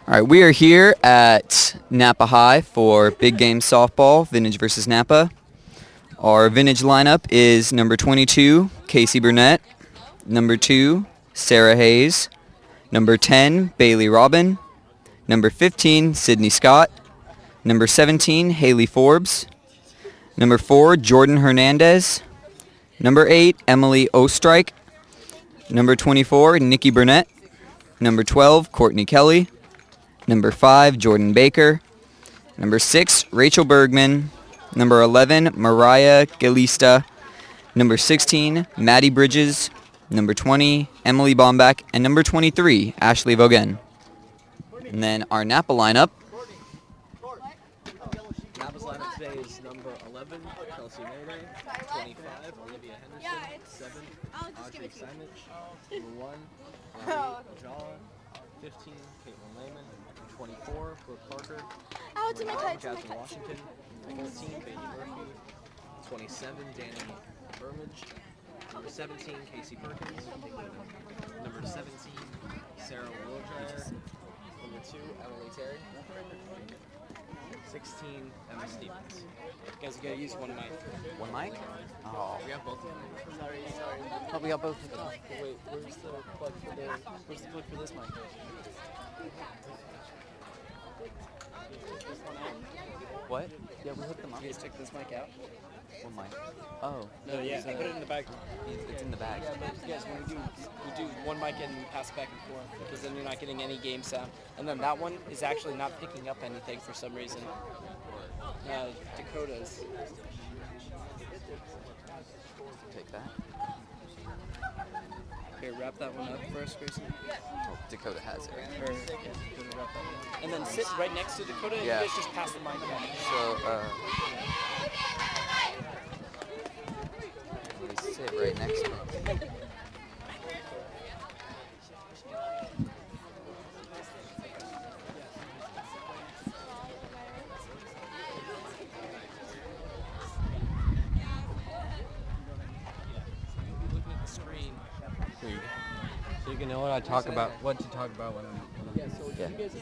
All right, we are here at Napa High for big game softball, Vintage versus Napa. Our Vintage lineup is number 22, Casey Burnett, number 2, Sarah Hayes, number 10, Bailey Robin, number 15, Sydney Scott, number 17, Haley Forbes, number 4, Jordan Hernandez, number 8, Emily Ostrike, number 24, Nikki Burnett, number 12, Courtney Kelly, number 5, Jordan Baker, number 6, Rachel Bergman, number 11, Mariah Galista, number 16, Maddie Bridges, number 20, Emily Bombach, and number 23, Ashley Vogen. And then our Napa lineup. Napa's lineup today is number 11, Kelsey Mayday, 25, Olivia Henderson, 7, Audrey Simich, number 1, Ravi Ojala, 15, Caitlin Lehman, 24, Brooke Parker, number 9, Jasmine Washington, 14, Bailey Murphy, 27, Danny Burmage, number 17, Casey Perkins, number 17, Sarah Wildryer, number 2, Emily Terry, 16, Emma Stevens. You guys are going to use one mic. One mic? Oh. We have both of them. Sorry. Oh, we got both. Wait, where's the plug for this mic? What? Yeah, we hooked them up. You guys took this mic out? One mic. Oh. No, yeah, I put it in the bag. It's in the bag. Yeah, but yes, when we do one mic and pass back and forth, because then you're not getting any game sound. And then that one is actually not picking up anything for some reason. Dakota's. Take that. Here, wrap that one up first, Grayson. Oh, Dakota has it. Right? Or, yeah, Dakota, wrap that one up. And then sit right next to Dakota, and Yeah. you guys just pass the mic back. So, we sit right next to him. So you can know what to talk about when I'm Yeah, so if you guys,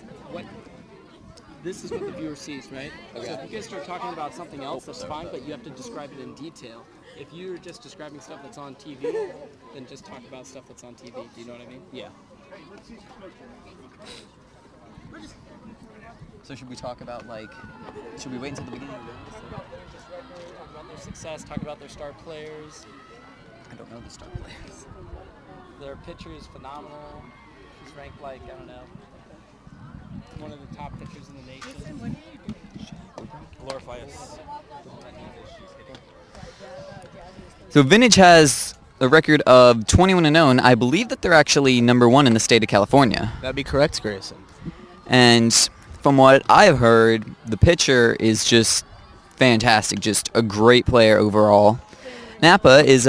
this is what the viewer sees, right? Okay. So if you guys start talking about something else, that's fine, but you have to describe it in detail. If you're just describing stuff that's on TV, then just talk about stuff that's on TV. Do you know what I mean? Yeah. So should we talk about, like, should we wait until the beginning of this? Talk about their success, talk about their star players. I don't know the star players. Their pitcher is phenomenal. He's ranked like, I don't know, one of the top pitchers in the nation. Glorify us. So Vintage has a record of 21-0. I believe that they're actually number 1 in the state of California. That'd be correct, Grayson. And from what I've heard, the pitcher is just fantastic, just a great player overall. Napa is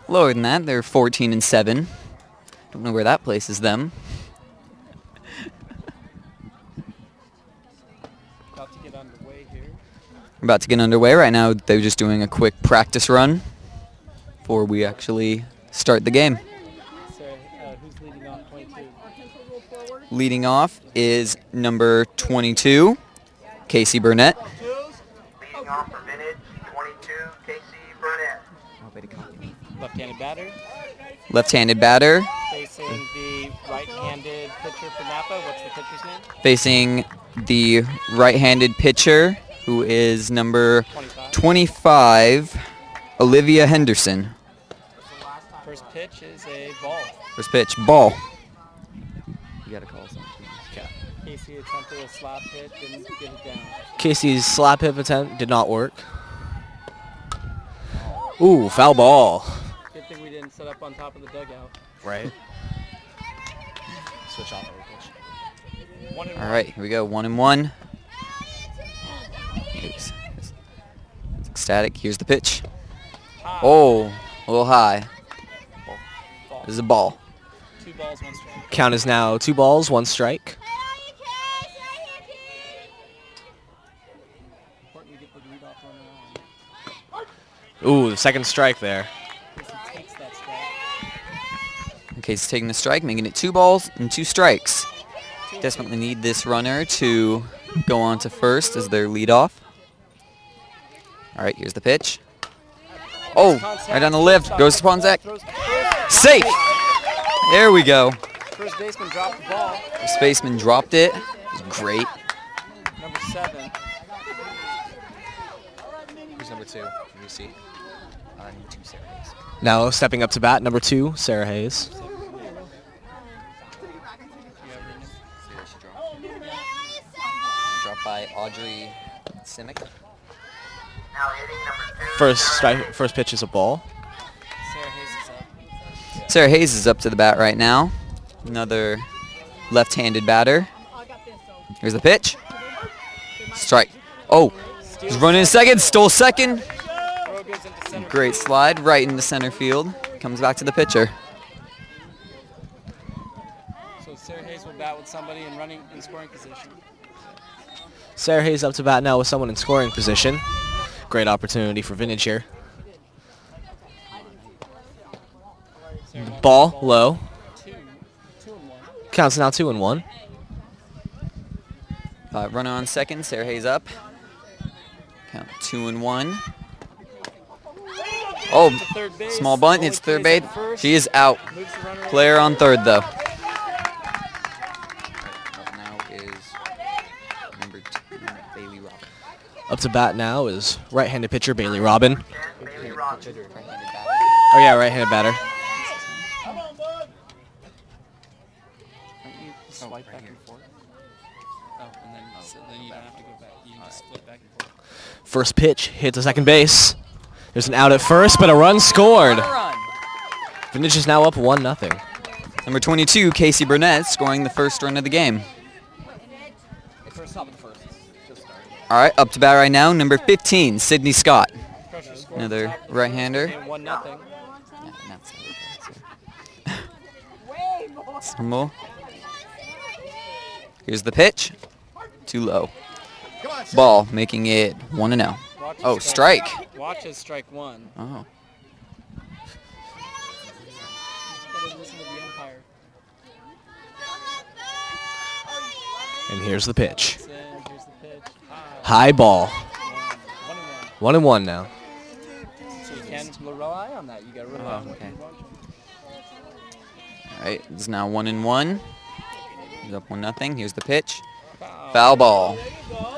lower than that. They're 14-7. Don't know where that places them. About to get underway here. We're about to get underway right now. They're just doing a quick practice run before we actually start the game. So, who's leading off? 22. Leading off is number 22, Casey Burnett. Leading off for Vintage, 22, Casey Burnett. Left-handed batter. Left-handed batter. Facing the right-handed pitcher for Napa. What's the pitcher's name? Facing the right-handed pitcher, who is number 25. 25, Olivia Henderson. First pitch is a ball. First pitch, ball. You gotta call something. Okay. Casey attempted a slap hit, didn't get it down. Casey's slap hit attempt did not work. Ooh, foul ball. Good thing we didn't set up on top of the dugout. Right. Switch off every pitch. 1-1. All right, here we go, 1-1. It's ecstatic. Here's the pitch. High. Oh, a little high. Ball. This is a ball. 2 balls, 1 strike. Count is now 2 balls, 1 strike. Important to get the leadoff runner on. Ooh, the second strike there. Casey takes that strike. Okay, he's taking the strike, making it 2 balls and 2 strikes. 2 Desperately need this runner to go on to first as their leadoff. All right, here's the pitch. Oh, right on the lift. Goes to Ponzak. Safe. There we go. First baseman dropped the ball. First baseman dropped it. It was great. Number 7. Who's number 2? Let me see. Sarah Hayes. Now stepping up to bat, number 2, Sarah Hayes. Dropped by Audrey Simic. Now hitting number 2. First pitch is a ball. Sarah Hayes is up. Sarah Hayes is up to the bat right now. Another left-handed batter. Here's the pitch. Strike. Oh, he's running in second. Stole second. Throw goes into center Great field. slide right into center field. Comes back to the pitcher. So Sarah Hayes will bat with somebody in scoring position. Sarah Hayes up to bat now with someone in scoring position. Great opportunity for Vintage here. Ball low. 2-1. Counts now 2-1. Runner on second. Sarah Hayes up. Count 2-1. Oh, To third base. small bunt. Only Hits third plays base. at first. She is out. Moves the runner Player on third though. Now is number 2, Bailey Robin. Up to bat now is right-handed pitcher Bailey Robin. 10, Bailey Robin. Oh yeah, right-handed batter. Swipe back and forth. Oh, and then you don't have to go back. You can just split back and forth. First pitch hit to second base. There's an out at first, but a run scored. Vintage is now up 1-0. Number 22, Casey Burnett, scoring the first run of the game. First top of the first. Just started. All right, up to bat right now, number 15, Sydney Scott. Pressure score. Another Top of the right-hander. first, 1-0. Stumble. Here's the pitch. Too low. Ball, making it 1-0. Watch his Oh, strike. Watch his strike 1. Oh. Gotta listen to the umpire. And here's the pitch. Here's the pitch. High ball. 1-1. 1-1 now. So you can't rely on that. You gotta rely on what okay. you're watching. All right, it's now 1-1. He's up 1-0. Here's the pitch. Foul. Foul ball.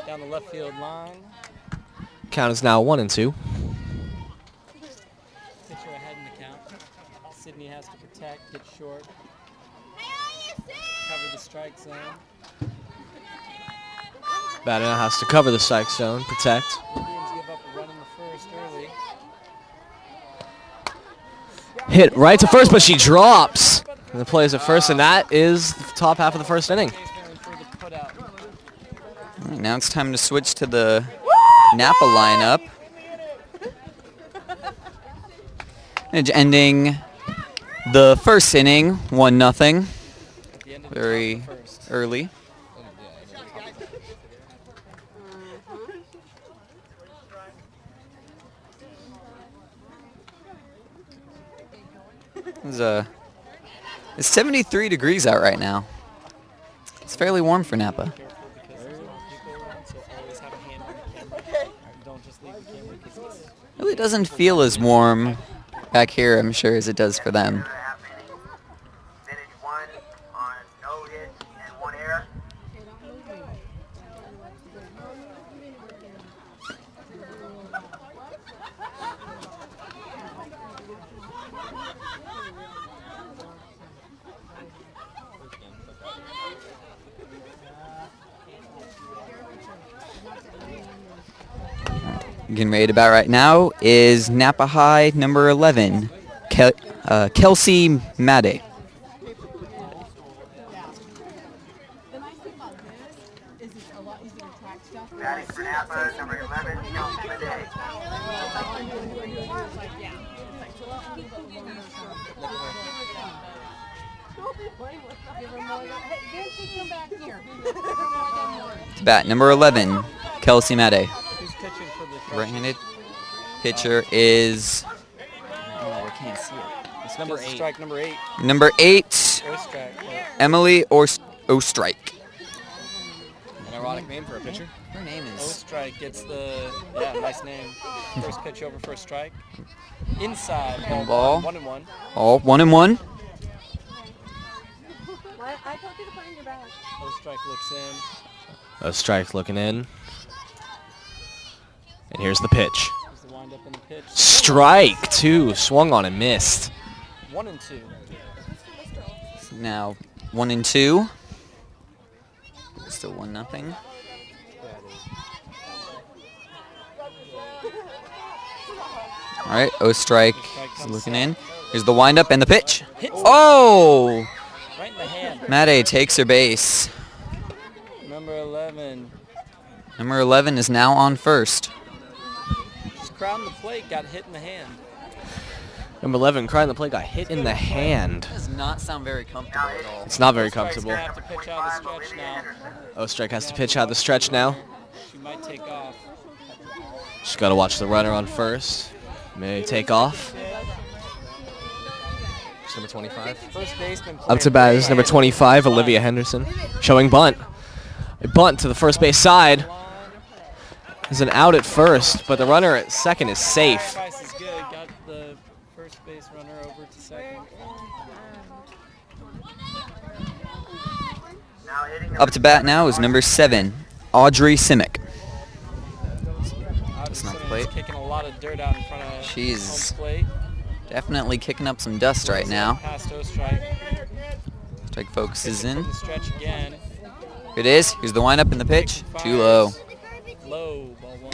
Down the left field line. Count is now 1-2. Pitcher ahead in the count. Sydney has to protect, get short. Cover the strike zone. Batter now has to cover the strike zone, protect. Indians give up a run in the first early. Hit right to first, but she drops. And the play is at first, and that is the top half of the first inning. Baseman for the putout. All right, now it's time to switch to the Napa lineup. And ending the first inning, 1-0. At the end of the Very top of the first. early. It's 73 degrees out right now. It's fairly warm for Napa. Careful because there's people around, so always have a hand on the camera. Don't just leave the camera because it's It really doesn't feel as warm back here, I'm sure, as it does for them. Half inning. Vintage 1 on no hit and 1 error. Getting ready to bat right now is Napa High number 11, Kelsey Madde. Batting for Napa, number 11, Kelsey Madej. To bat number 11, Kelsey Madde. who's pitching for the Right-handed pitcher is, oh, I can't see it. It's number 8. Strike number 8. Number 8, Ostrike. Emily Ostrike. erotic name for a pitcher. Her name O is... strike gets the nice name. First pitch over first strike. Inside Ball. 1-1. All 1-1. I told you to put in your bag. O strike looks in. A strike looking in. And here's the pitch. Here's the wind up in the pitch. Strike 2. Swung on and missed. 1-2. Now 1-2. Still 1-0. All right, O strike is looking in. Here's the windup and the pitch. Oh! Right in the hand. Made takes her base. Number 11. Number 11 is now on first. Just crowding the plate, got hit in the hand. Number 11, crying the plate, got hit in the hand. Does not sound very comfortable at all. It's not very Strike's comfortable. gonna have to pitch out the stretch now. O strike has to pitch out the stretch now. She might take off. Just got to watch the runner on first. May take off. It's number 25. First baseman. Up to bat is number 25, Olivia Henderson. Showing bunt. A bunt to the first base side. There's an out at first, but the runner at second is safe. Sacrifice is good. Got the first base runner over to second. Up to bat now is number 7, Audrey Simic. That's not the plate. Kicking a lot of dirt out in front of She's home plate. definitely kicking up some dust right now. Past O strike. Strike focuses From in. the stretch again. Here it is. Here's the windup and the pitch. Too low. Low, ball 1.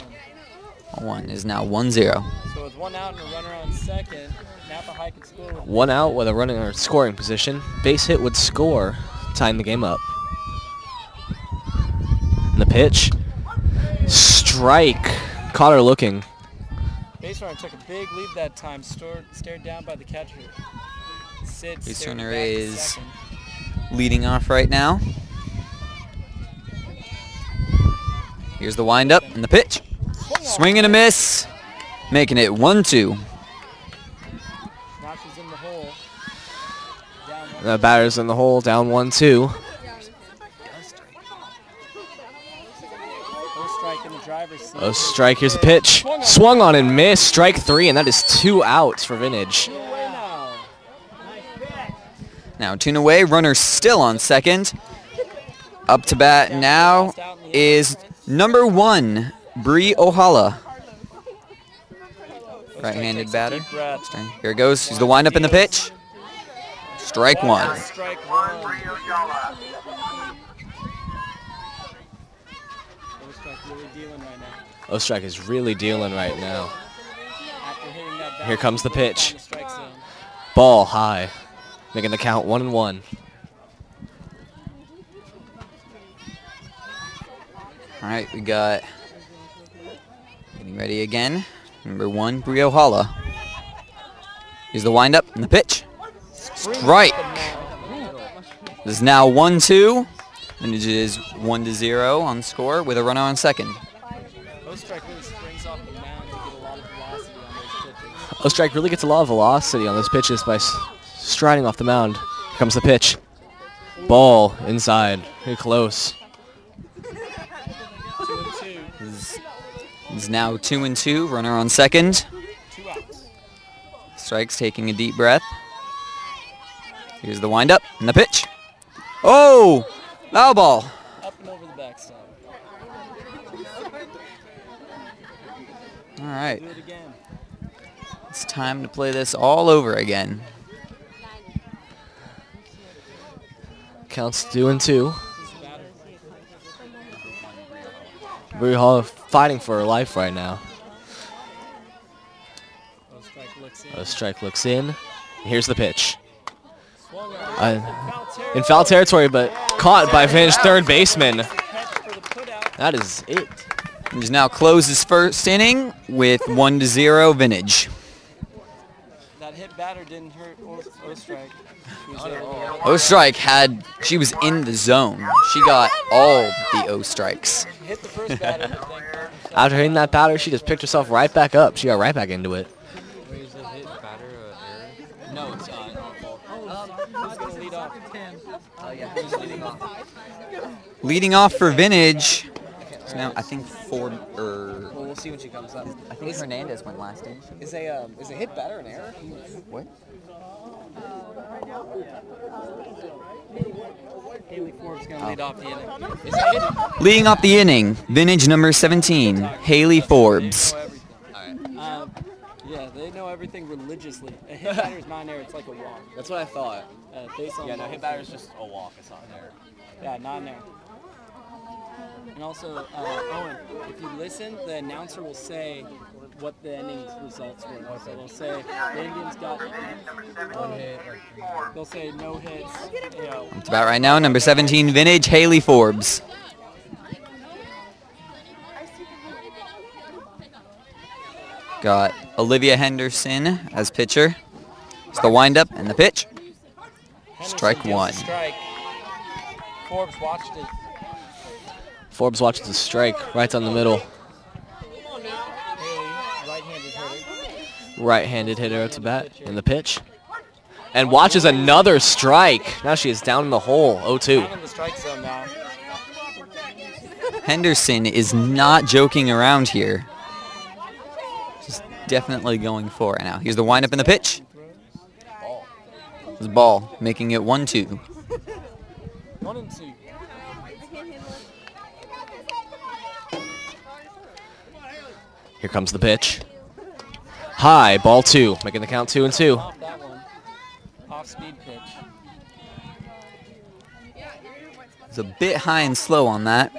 Ball 1 is now 1-0. So with 1 out and a runner on second, Napa High can score. With 1 out with a runner in scoring position. Base hit would score, tying the game up. And the pitch. Strike. Caught her looking. base runner took a big lead that time. Stared down by the catcher. Sid Base stared runner back to is second. leading off right now. Here's the windup and the pitch. Swing and a miss. Making it 1-2. Now she's in the hole. Down one. The batter's in the hole, down 1-2. First strike in the driver's seat. A strike, here's a pitch. Swung on and missed. Strike 3, and that is 2 outs for Vintage. Two away now. Now 2 away. Runner still on second. Up to bat now is number 1, Bree Ohala. Right-handed batter. Deep breath. Here it goes. Here's the windup and the pitch. Strike 1. Strike One, one. Rio Yala. First strike really dealing right now. O strike is really dealing right now. After hitting that bat, Here comes the he moved pitch. down the strike zone. Ball high, making the count 1-1. All right, we got getting ready again. Number 1, Bree Ohala. Here's the windup and the pitch. Strike. This is now 1-2. Vintage is 1-0 on score with a runner on second. First strike really springs off the mound to get a lot of velocity on those pitches. O strike really gets a lot of velocity on those pitches by striding off the mound. Here comes the pitch. Ball inside, pretty close. 2-2. This is now 2-2. Runner on second. 2 outs. Strikes, taking a deep breath. Here's the windup and the pitch. Oh, foul ball. Up and over the backside. All right, Do it again. it's time to play this all over again. Counts 2-2. This is batter. Bree Hall fighting for her life right now. First strike looks in. O strike looks in. Here's the pitch. Swung on. Uh, Foul in foul territory, but caught by Vintage third baseman. Catch for the putout. That is it. Vintage now closes first inning with 1-0 Vintage. That hit batter didn't hurt O strike. She was able to O strike she was in the zone. She got all the O strikes. hit the first batter. but then After hitting that batter, she just picked herself right back up. She got right back into it. where's the hit batter? No, it's not. Who's going to lead off? 10. Oh, yeah. Who's leading off? Leading off for Vintage. So now I think Ford Well, we'll see when she comes up. I think Hernandez went last, didn't she? Is a hit better an error? What? Haley Forbes going to lead off the inning. Is that hit? Leading off the inning, Vintage number 17, Haley Forbes. Yeah, they know everything religiously. A hit batter's not an error, it's like a walk. That's what I thought. Based on Yeah, no, hit batter's just a walk. It's not an error. Yeah, not an error. And also, Owen, if you listen, the announcer will say what the innings results were. So they'll say the Indians got one hit. They'll say no hits. You know. It's about right now, number 17, Vintage, Haley Forbes. Got Olivia Henderson as pitcher. It's the windup and the pitch. Strike Henderson one. gets the strike. Forbes watched it. Forbes watches the strike right down the middle. Haley, right-handed hitter. Right-handed hitter at the bat in the pitch. And watches another strike. Now she is down in the hole, 0-2. Down in the strike zone now. Henderson is not joking around here. Just definitely going for it now. Here's the windup and the pitch. It's ball, making it 1-2. 1-2. Here comes the pitch. High, ball 2, making the count 2-2. Off that one. Off-speed pitch. It's a bit high and slow on that.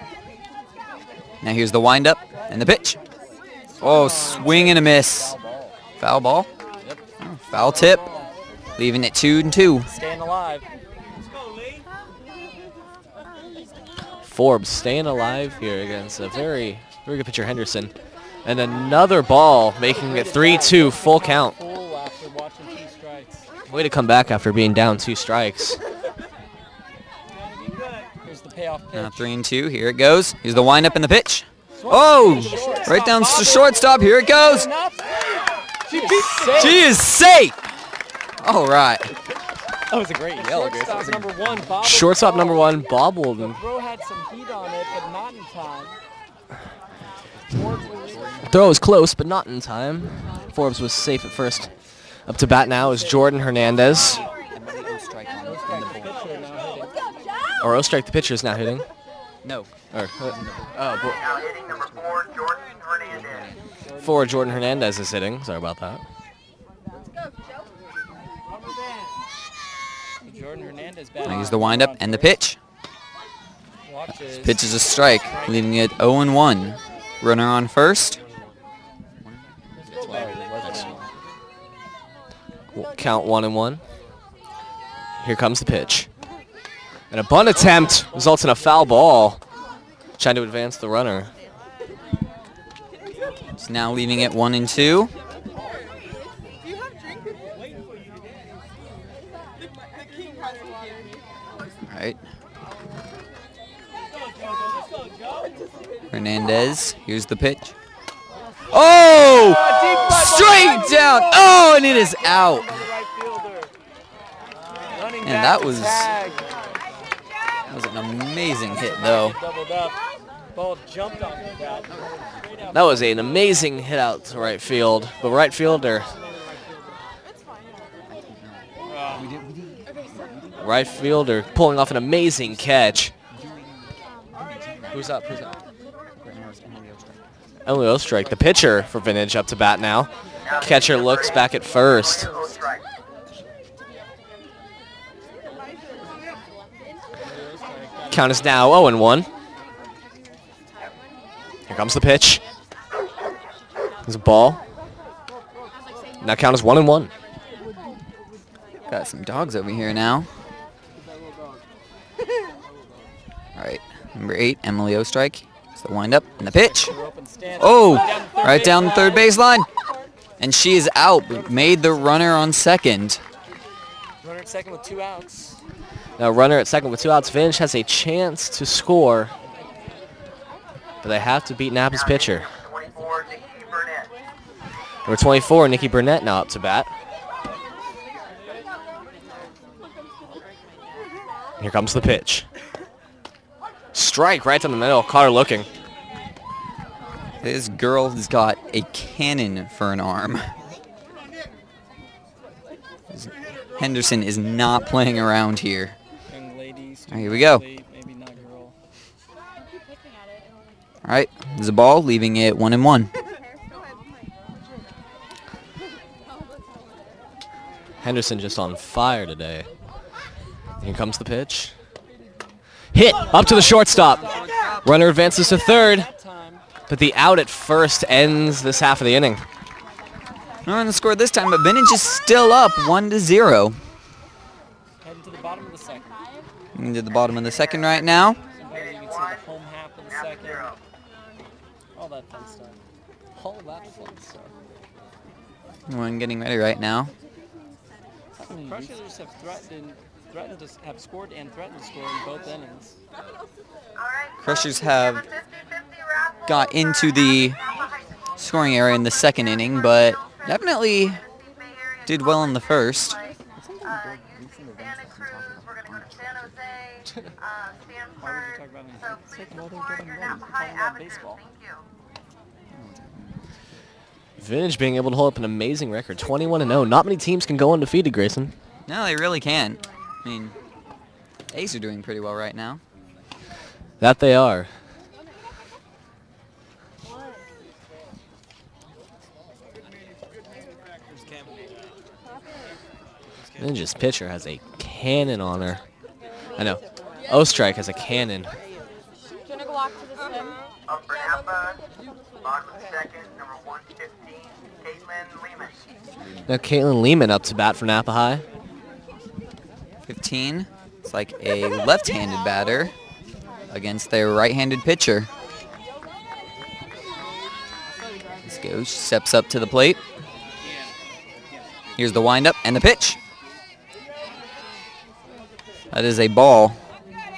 Now here's the windup and the pitch. Oh, swing and a miss. Foul ball? Yep. Oh, foul tip. Leaving it 2-2. Staying alive. Forbes staying alive here against a very good pitcher, Henderson. And another ball, making it 3-2, full count. Full after watching 2 strikes. Way to come back after being down 2 strikes. Here's the payoff Now pitch. 3-2. Here it goes. Here's the windup and the pitch. Oh, right down to shortstop. Here it goes. She is safe. All right. That was a great yell, Grace. Shortstop number 1 bobbled. Shortstop number 1 bobbled. The throw had some heat on it, but not in time. Throw was close, but not in time. Forbes was safe at first. Up to bat now is Jordan Hernandez. Or Ostrike, the pitcher, is now hitting. No. Or, Now hitting number 4, Jordan Hernandez. for Jordan Hernandez is hitting. Sorry about that. Jordan Hernandez Now batting. here's the windup and the pitch. Watches. Pitch is a strike, leaving it 0-1. Runner on first. Count 1-1. Here comes the pitch. And a bunt attempt results in a foul ball. Trying to advance the runner. It's now leaving it 1-2. All right. Hernandez, here's the pitch. Oh! Straight down! Oh, and it is out. Running And back that to was tag. an amazing hit, though. Doubled up. Ball jumped off the bat. That was an amazing hit out to right field. But right fielder. Right fielder pulling off an amazing catch. Who's up? Who's up? Emily Ostrike, the pitcher for Vintage, up to bat now. Catcher looks back at first. Count is now 0-1. Here comes the pitch. There's a ball. Now count is 1-1. Got some dogs over here now. All right, number 8, Emily Ostrike. It's the windup and the pitch. Oh, right down the third baseline. And she is out, but made the runner on second. Runner at second with 2 outs. Now runner at second with 2 outs. Vintage has a chance to score, but they have to beat Napa's pitcher. 24, Nikki Burnett. Number 24, Nikki Burnett, now up to bat. Here comes the pitch. Strike right down the middle. Caught her looking. This girl has got a cannon for an arm. Henderson is not playing around here. Young ladies. All right, here we go. Maybe not girl. All right, there's a ball, leaving it 1-1. Henderson just on fire today. Here comes the pitch. Hit up to the shortstop. Runner advances to third, but the out at first ends this half of the inning. No run scored this time, but Vintage is still up 1-0. Heading to the bottom of the second. Into the bottom of the second right now. Sometimes you can see the home half of the second. All that fun stuff. All that fun stuff. One getting ready right now. Crushers have threatened to have scored and threatened to score in both innings. Crushers have got into the scoring area in the second inning, but definitely did well in the first. Vintage being able to hold up an amazing record, 21-0. Not many teams can go undefeated, Grayson. No, they really can. I mean, A's are doing pretty well right now. That they are. Vintage's pitcher has a cannon on her. I know. O-Strike has a cannon. Do you want to go walk to the swim? Up for Napa, bottom of the second, number 115, Caitlin Lehman. Now Caitlin Lehman up to bat for Napa High. 15. It's like a left-handed batter against their right-handed pitcher. Let's go. She steps up to the plate. Here's the windup and the pitch. That is a ball,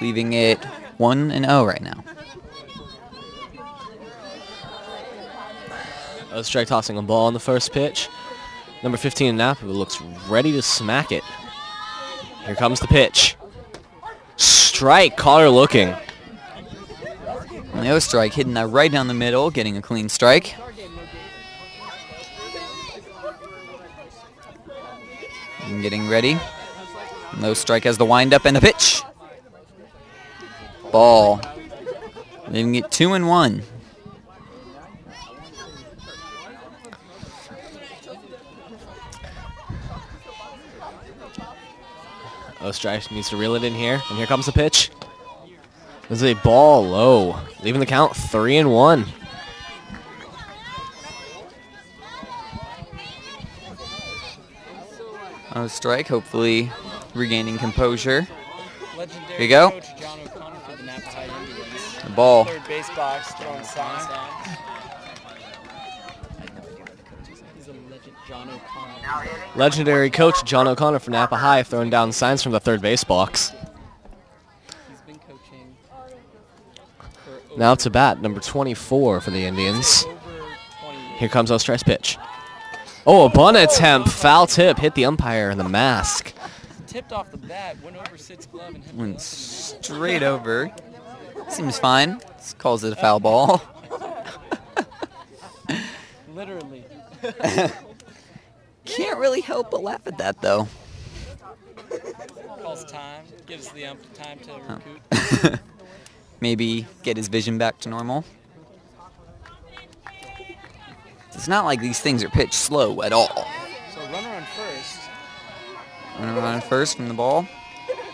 leaving it 1-0 right now. O-Strike tossing a ball on the first pitch. Number 15 in Napa looks ready to smack it. Here comes the pitch. Strike, caught her looking. No strike, hitting that right down the middle, getting a clean strike. And getting ready. No strike has the windup and the pitch. Ball. Leaving it 2-1. O-Strike needs to reel it in here, and here comes the pitch. This is a ball low, leaving the count 3-1. No strike, hopefully regaining composure. Legendary Here you go. coach John O'Connor for the Napa High Indians. The ball. Third base box, throwing signs down. He's a legend, John O'Connor. Legendary coach John O'Connor for Napa High throwing down signs from the third base box. He's been coaching for Now up to bat, number 24 for the Indians. over 20 years. Here comes O-Strike's pitch. Oh, a bunt attempt, foul tip, hit the umpire in the mask. Tipped off the bat, went over Sid's glove and hit the Went left. straight over. Seems fine. Just calls it a foul ball. Literally. Can't really help but laugh at that, though. Calls time, gives the ump time to Oh. recoup. Maybe get his vision back to normal. It's not like these things are pitched slow at all. So runner on first. Runner on first from the ball.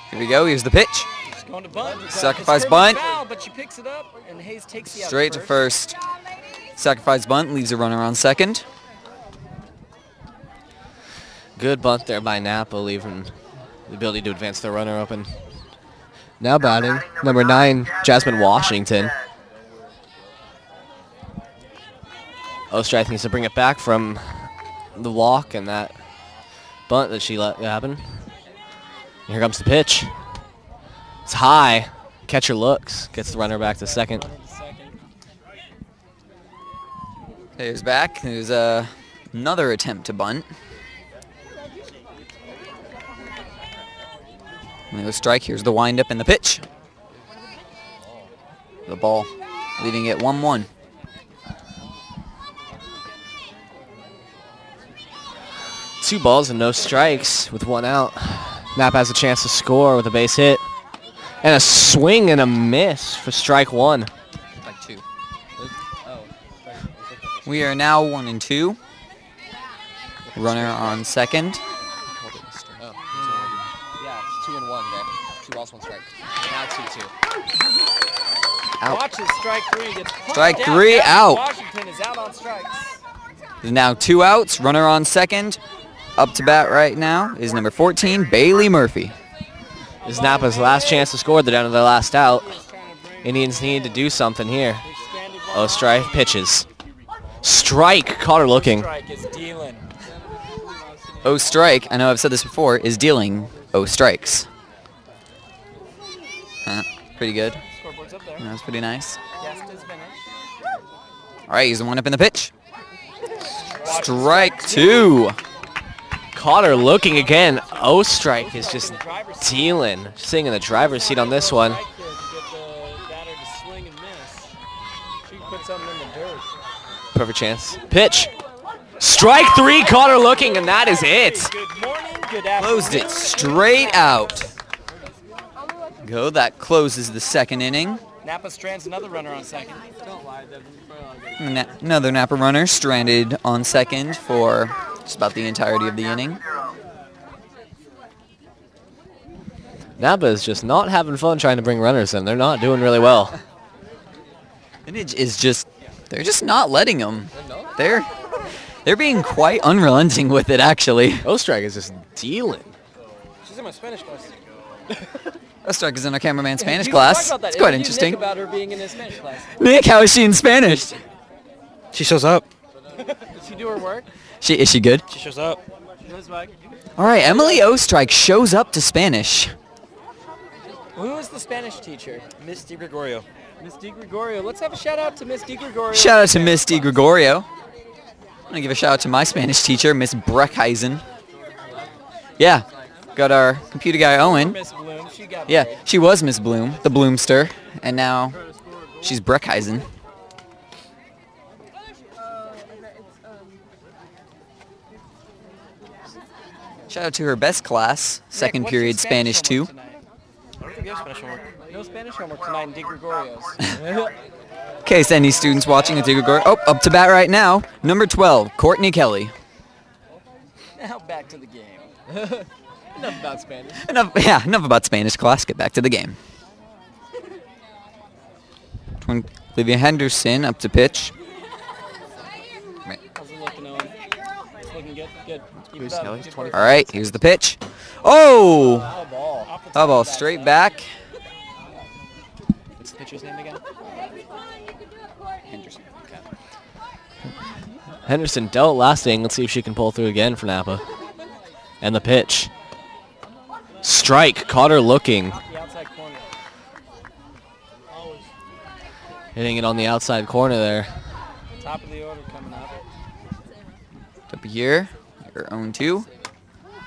Here we go. Here's the pitch. She's going to bunt. Sacrifice It's bunt. Foul, but she picks it up, and Hayes takes the out Straight to first. Sacrifice bunt leaves a runner on second. Good bunt there by Napa, leaving the ability to advance their runner open. Now batting, number 9, Jasmine Washington. O-Strike needs to bring it back from the walk and that bunt that she let happen. Here comes the pitch. It's high. Catcher looks, gets the runner back to second. There's back. There's another attempt to bunt. No strike. Here's the windup and the pitch. the ball, leaving it 1-1. Two balls and no strikes with 1 out. Napa has a chance to score with a base hit. And a swing and a miss for strike 1. Like 2. We are now 1-2. Runner on second. Yeah, it's 2-1 there. 2 balls, 1 strike. Now 2-2. Out. Watches strike 3. Gets punched Strike down. 3 Now out. Washington is out on strikes. There's now 2 outs. Runner on second. Up to bat right now is number 14, Bailey Murphy. This is Napa's last chance to score. They're down to their last out. Indians need to do something here. Oh, strike pitches. Strike. Caught her looking. Strike is dealing. Oh, strike. I know I've said this before. Is dealing oh strikes. Pretty good. Scoreboard's up there. That was pretty nice. Guest is finished. All right, he's the one up in the pitch. Strike 2. Caught her looking again. Oh, strike is just dealing. Sitting in the driver's seat on this one. Strike here to get the batter to swing and miss. She can put something in the dirt. Perfect chance. Pitch. Strike 3. Caught her looking, and that is it. Good morning, good afternoon. Closed it straight out. Go. That closes the second inning. Napa strands another runner on second. Don't lie, Devin. Another Napa runner stranded on second for just about the entirety of the inning. Napa is just not having fun trying to bring runners in. They're not doing really well. Vintage is they're just not letting them. They're being quite unrelenting with it, actually. Oh, strike is just dealing. She's in my Spanish class. Ostrike is in our cameraman Spanish You class. talk about that. It's quite Interview interesting. Nick about her being in his Spanish class. Nick, how is she in Spanish? She shows up. Does she do her work? Is she good? She shows up. All right, Emily Ostrike shows up to Spanish. Who was the Spanish teacher? Miss DiGregorio. Miss DiGregorio. Let's have a shout out to Miss DiGregorio. Shout out to Miss DiGregorio. I'm gonna give a shout out to my Spanish teacher, Miss Breckheisen. Yeah, got our computer guy Owen. Miss Bloom. She got Yeah, married. she was Miss Bloom, the Bloomster, and now she's Breckheisen. Shout out to her best class, second Nick, what's period your Spanish 2. homework tonight? I don't think we have Spanish homework. No Spanish homework tonight in DiGregorio's. In case any students watching at DiGregorio. Oh, up to bat right now, number 12, Courtney Kelly. Now back to the game. Enough about Spanish. Enough about Spanish class. Get back to the game. Olivia Henderson up to pitch. How's it looking, Owen? It's looking good. Good. Keep it up. Good work. All right, here's the pitch. Oh! Foul ball. Off the top Foul ball of that. straight back. What's the pitcher's name again? Henderson. Henderson dealt last inning. Let's see if she can pull through again for Napa. And the pitch. Strike. Caught her looking. The outside corner. Hitting it on the outside corner there. Top of the order coming up. Up here, your own 2.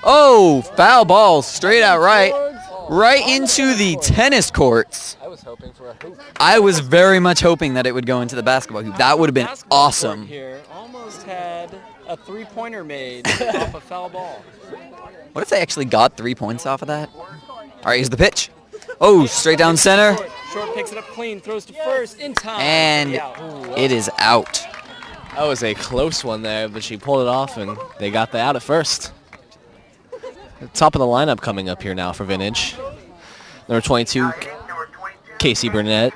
Oh, foul ball straight out right into the tennis courts. I was hoping for a hoop. I was very much hoping that it would go into the basketball hoop. That would have been Basketball court awesome. Here almost had a three-pointer made off a foul ball. What if they actually got 3 points off of that? All right, here's the pitch. Oh, straight down center. Short picks it up clean, throws to first in time. And Yeah. it is out. That was a close one there, but she pulled it off, and they got the out at first. Top of the lineup coming up here now for Vintage. Number 22, Number 22, Casey Burnett.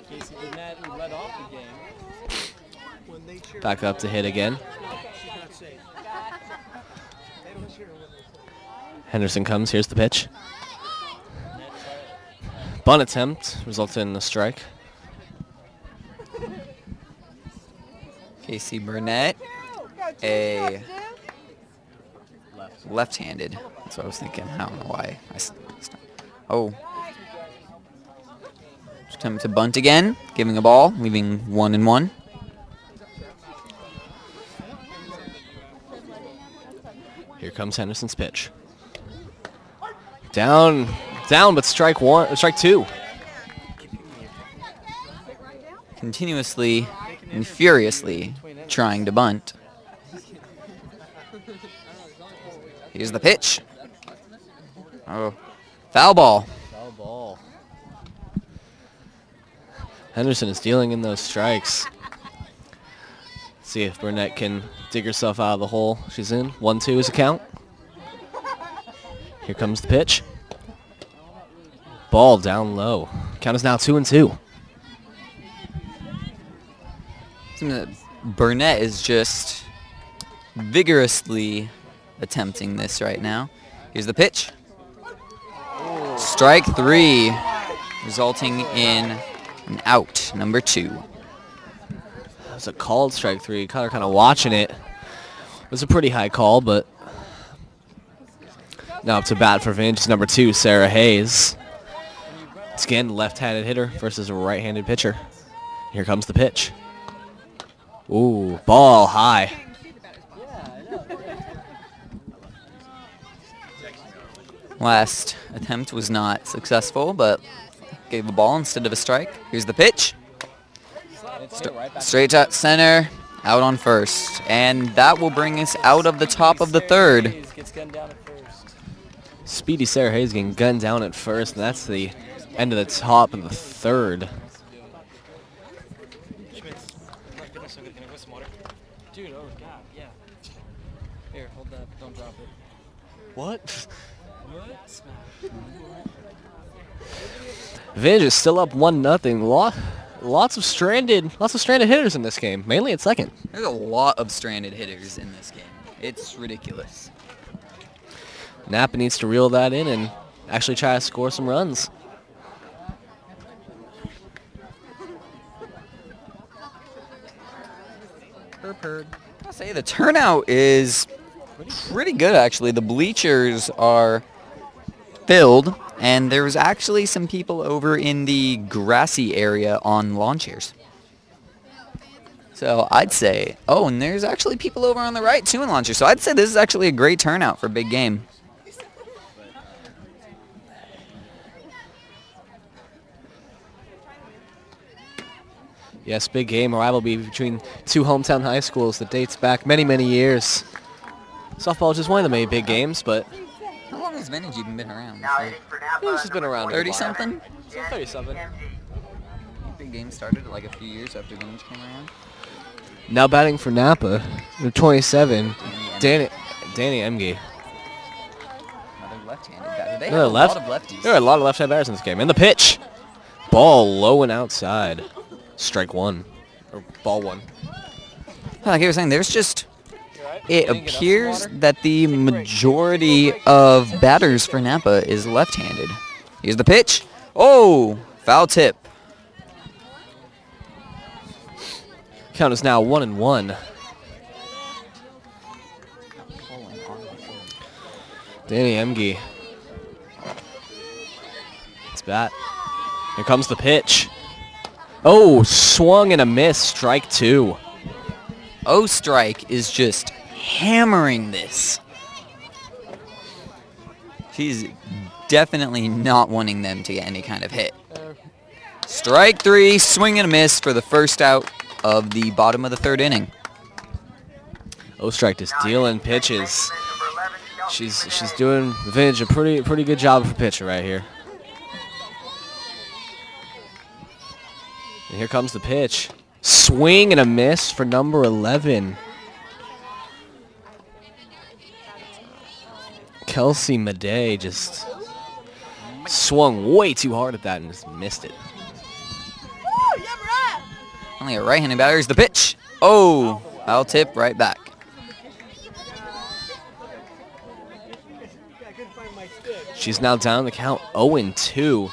Casey Burnett, who led off the game. Back up to hit again. Henderson comes. Here's the pitch. Bunt attempt resulted in a strike. Casey Burnett, a left-handed. That's what I was thinking. I don't know why. Oh. Attempt to bunt again, giving a ball, leaving 1-1. Here comes Henderson's pitch. Down, but strike 2. continuously and furiously trying to bunt. Here's the pitch. Oh, foul ball. Foul ball. Henderson is dealing in those strikes. See if Burnett can dig herself out of the hole she's in. 1-2 is a count. Here comes the pitch. Ball down low. Count is now 2-2. Burnett is just vigorously attempting this right now. Here's the pitch. Strike 3, resulting in an out, number 2. It was a called strike 3. Kind of watching it. It was a pretty high call, but now up to bat for Vintage, number 2, Sarah Hayes. It's again left-handed hitter versus a right-handed pitcher. Here comes the pitch. Ooh, ball high. Last attempt was not successful, but gave a ball instead of a strike. Here's the pitch. Straight to center, out on first. And that will bring us out of the top of the third. Speedy Sarah Hayes getting gunned down at first, and that's the end of the top of the third. Dude, oh god, yeah. Here, hold that. Don't drop it. What? Vintage is still up 1-0. Lots of stranded hitters in this game, mainly at second. There's a lot of stranded hitters in this game. It's ridiculous. Napa needs to reel that in and actually try to score some runs. I'll say the turnout is pretty good, actually. The bleachers are filled, and there was actually some people over in the grassy area on lawn chairs. So I'd say, oh, and there's actually people over on the right too in lawn chairs. So I'd say this is actually a great turnout for a big game. Yes, big game, a rivalry between two hometown high schools that dates back many, many years. Softball is just one of the many big games, but How long has Vintage even been around? Now hitting for Napa, this has been around 30-something? 30-something. Big game started like a few years after Vintage came around. Now batting for Napa, number 27, Danny Emge. Another left-handed batter. They Another have a left. lot of lefties. There are a lot of left-handed batters in this game. And the pitch, ball low and outside. Strike 1, or ball 1. Like I was saying, there's just, it appears that the majority of batters for Napa is left-handed. Here's the pitch. Oh, foul tip. Count is now 1-1. Danny Emge. It's bat. Here comes the pitch. Oh, swung and a miss. Strike 2. Strike is just hammering this. She's definitely not wanting them to get any kind of hit. Strike 3, swing and a miss for the first out of the bottom of the third inning. Strike just dealing pitches. She's doing Vintage a pretty good job for pitcher right here. And here comes the pitch. Swing and a miss for number 11. Kelsey Madej just swung way too hard at that and just missed it. Only a right-handed batter is the pitch. Oh, foul tip right back. She's now down the count 0-2.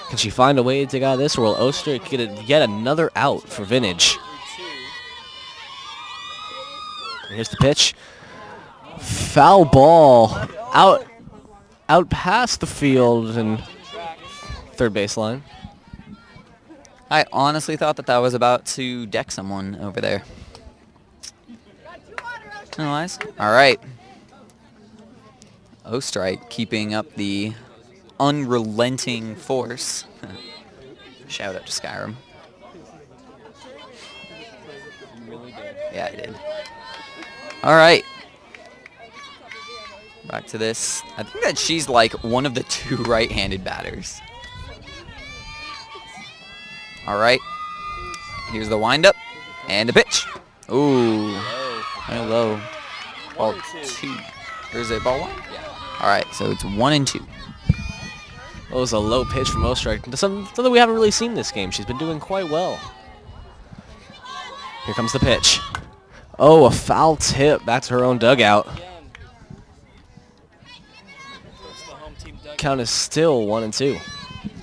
Can she find a way to dig out of this, or will Ostrich get yet another out for Vintage? And here's the pitch. Foul ball out past the field and third baseline. I honestly thought that was about to deck someone over there. Otherwise, all right. Strike keeping up the unrelenting force. Shout out to Skyrim. really did. Yeah, I did. All right. Back to this. I think that she's like one of the 2 right-handed batters. All right. Here's the windup and a pitch. Ooh. Kind of low. Ball 2. Or is it ball 1? Yeah. All right, so it's 1 and 2. That was a low pitch from Ostrike. Something we haven't really seen this game. She's been doing quite well. Here comes the pitch. Oh, a foul tip. That's her own dugout. Count is still 1 and 2.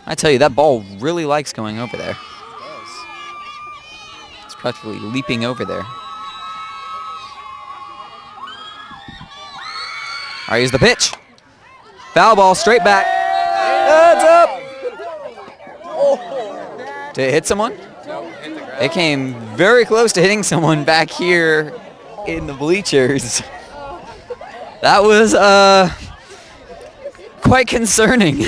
I tell you, that ball really likes going over there. It's practically leaping over there. All right, here's the pitch. Foul ball, straight back. That's up. Did it hit someone? It came very close to hitting someone back here in the bleachers. That was quite concerning.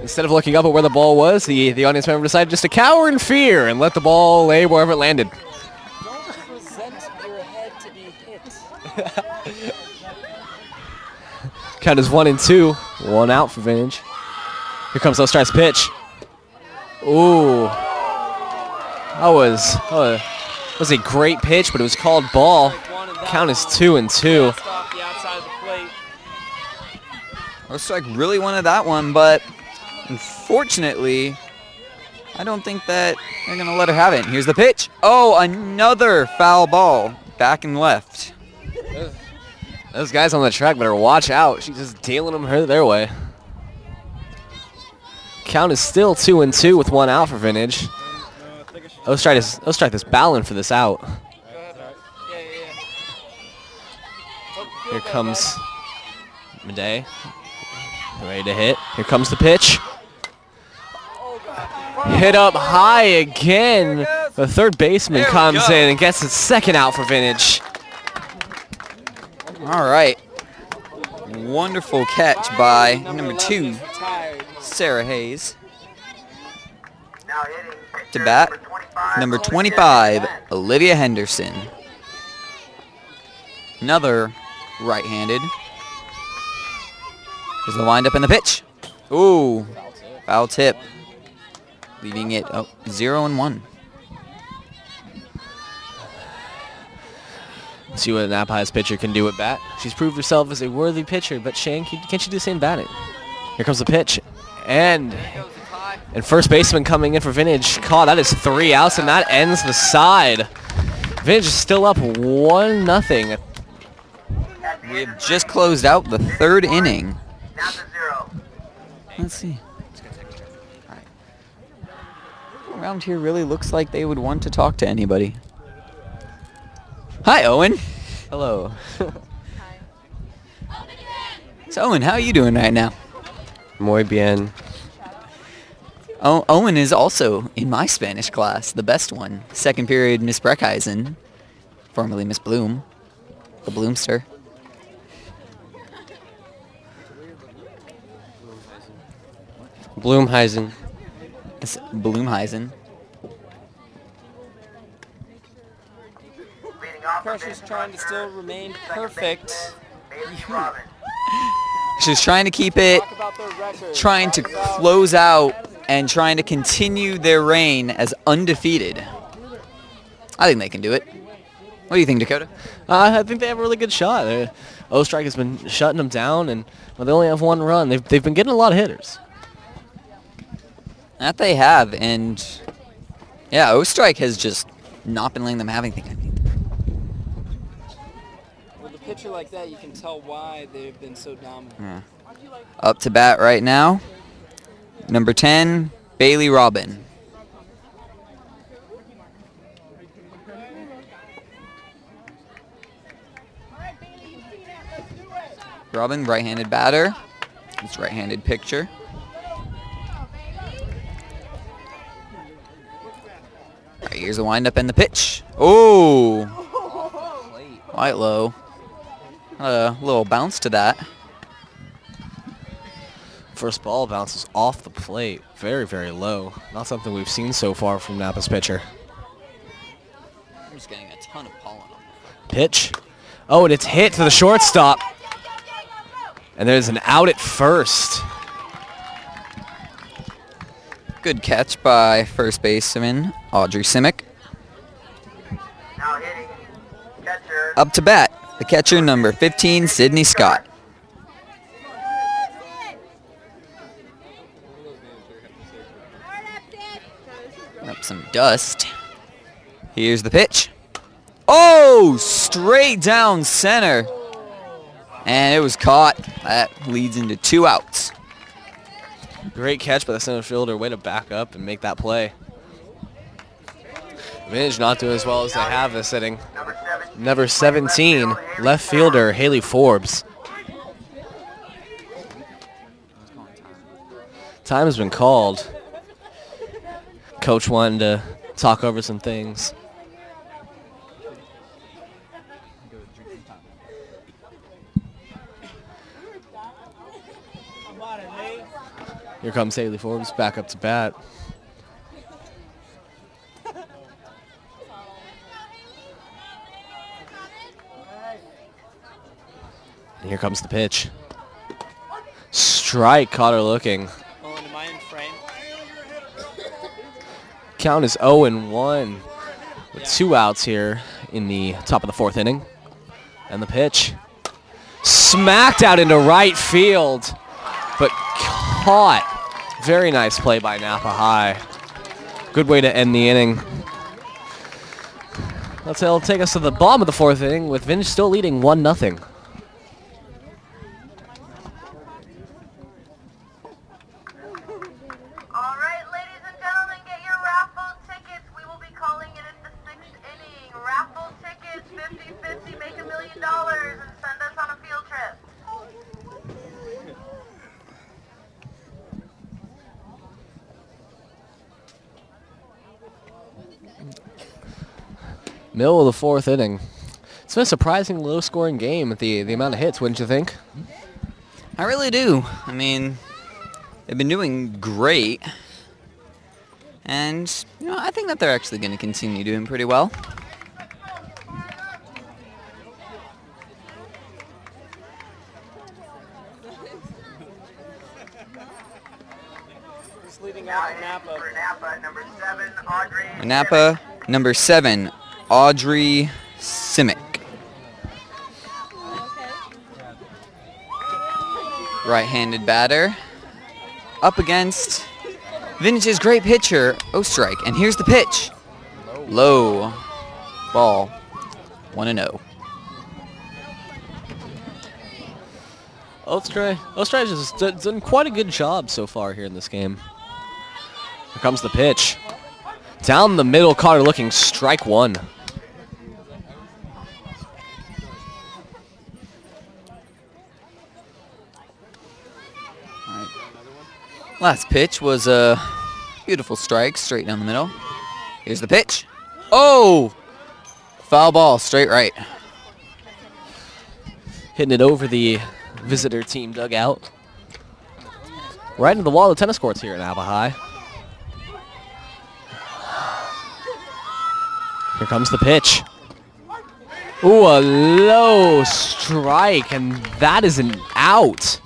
Instead of looking up at where the ball was, the audience member decided just to cower in fear and let the ball lay wherever it landed. Don't present your head to be hit. Count is 1 and 2. 1 out for Vintage. Here comes Ostrike's pitch. Ooh. That was a great pitch, but it was called ball. Count is 2 and 2. Ostrike really wanted that one, but unfortunately, I don't think that they're going to let her have it. Here's the pitch. Oh, another foul ball. Back and left. Those guys on the track better watch out. She's just dealing them their way. Count is still 2 and 2 with 1 out for Vintage. Ostrike is battling for this out. Here comes Madej. Ready to hit. Here comes the pitch. Hit up high again. The third baseman comes in and gets his 2nd out for Vintage. All right. Wonderful catch by number 2, Sarah Hayes. Now hitting To pitcher bat, number number 25, Olivia Henderson. Another right-handed. There's the windup and the pitch. Ooh, foul tip. Leaving it 0 and 1. See what Napa High's pitcher can do at bat. She's proved herself as a worthy pitcher, but Shane, can she do the same batting? Here comes the pitch. And first baseman coming in for Vintage. Caught. That is 3 outs, and that ends the side. Vintage is still up 1-0. We have just closed out the 3rd inning. Down to 0. Let's see. All right. Around here really looks like they would want to talk to anybody. Hi, Owen. Hello. So, Owen, how are you doing right now? Muy bien. Oh, Owen is also in my Spanish class, the best one. 2nd period, Miss Breckheisen, formerly Miss Bloom, the Bloomster. Bloomheisen. It's Bloomheisen. Pressure's trying to still remain perfect. She's trying to keep it, trying to close out, and trying to continue their reign as undefeated. I think they can do it. What do you think, Dakota? I think they have a really good shot. Ostrike has been shutting them down, and they only have 1 run. They've been getting a lot of hitters. That they have, and yeah, Ostrike has just not been letting them have anything. With a pitcher like that, you can tell why they've been so dominant. Yeah. Up to bat right now, number 10, Bailey Robin. Robin, right-handed batter. It's right-handed pitcher. All right, here's the windup and the pitch. Oh, quite low. A little bounce to that. First ball bounces off the plate. Very, very low. Not something we've seen so far from Napa's pitcher. just getting a ton of pollen on. Pitch. Oh, and it's hit to the shortstop. And there's an out at first. Good catch by first baseman Audrey Simic. Now hitting catcher. Up to bat, the catcher number 15, Sydney Scott. Up some dust. Here's the pitch. Oh, straight down center. And it was caught. That leads into 2 outs. Great catch by the center fielder. Way to back up and make that play. Vintage not doing as well as they have this inning. Number 17, left fielder Haley Forbes. Time has been called. Coach wanted to talk over some things. Here comes Haley Forbes back up to bat. And here comes the pitch. Strike, caught her looking. Owen, am I in frame? Count is 0-1 with 2 outs here in the top of the 4th inning. And the pitch. Smacked out into right field, but caught. Very nice play by Napa High. Good way to end the inning. That'll take us to the bottom of the 4th inning with Vintage still leading 1-0. All right, ladies and gentlemen, get your raffle tickets. We will be calling it at the 6th inning. Raffle tickets, 50-50, make $1 million, and send us on a field trip. Middle of the 4th inning. It's been a surprising low-scoring game with the amount of hits, wouldn't you think? I really do. I mean, they've been doing great. And, you know, I think that they're actually going to continue doing pretty well. Who's leading Now out hitting Napa? for Napa, number 7, Audrey. Napa, number 7, Audrey Simic. Right-handed batter. Up against Vintage's great pitcher, Ostrike. And here's the pitch. Low. Ball. 1-0. Ostrich has done quite a good job so far here in this game. Here comes the pitch. Down the middle, Carter looking, strike 1. Last pitch was a beautiful strike, straight down the middle. Here's the pitch. Oh! Foul ball, straight right. Hitting it over the visitor team dugout. Right into the wall of the tennis courts here at Napa High. Here comes the pitch. Ooh, a low strike, and that is an out.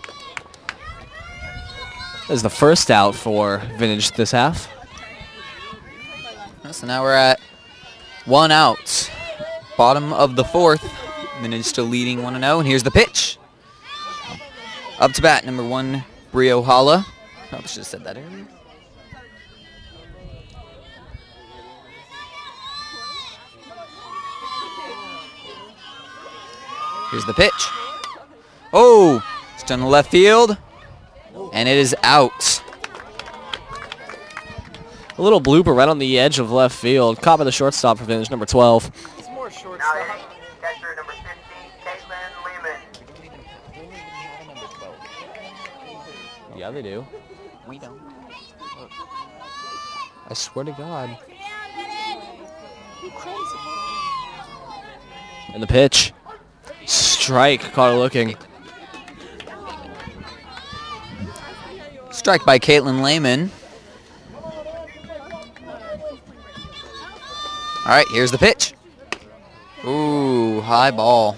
That is the first out for Vintage this half. So now we're at 1 out. Bottom of the 4th. Vintage still leading 1-0, and here's the pitch. Up to bat, number 1, Brio Hala. Probably should have said that earlier. Here's the pitch. Oh, it's done to left field, and it is out. A little blooper right on the edge of left field. Caught by the shortstop for Vintage, number 12. It's more Now shortstop. hitting catcher number 15, Caitlin Lehman. Yeah, they do. We don't. I swear to God. And the pitch. Strike, Carter looking. Strike by Caitlin Lehman. All right, here's the pitch. Ooh, high ball.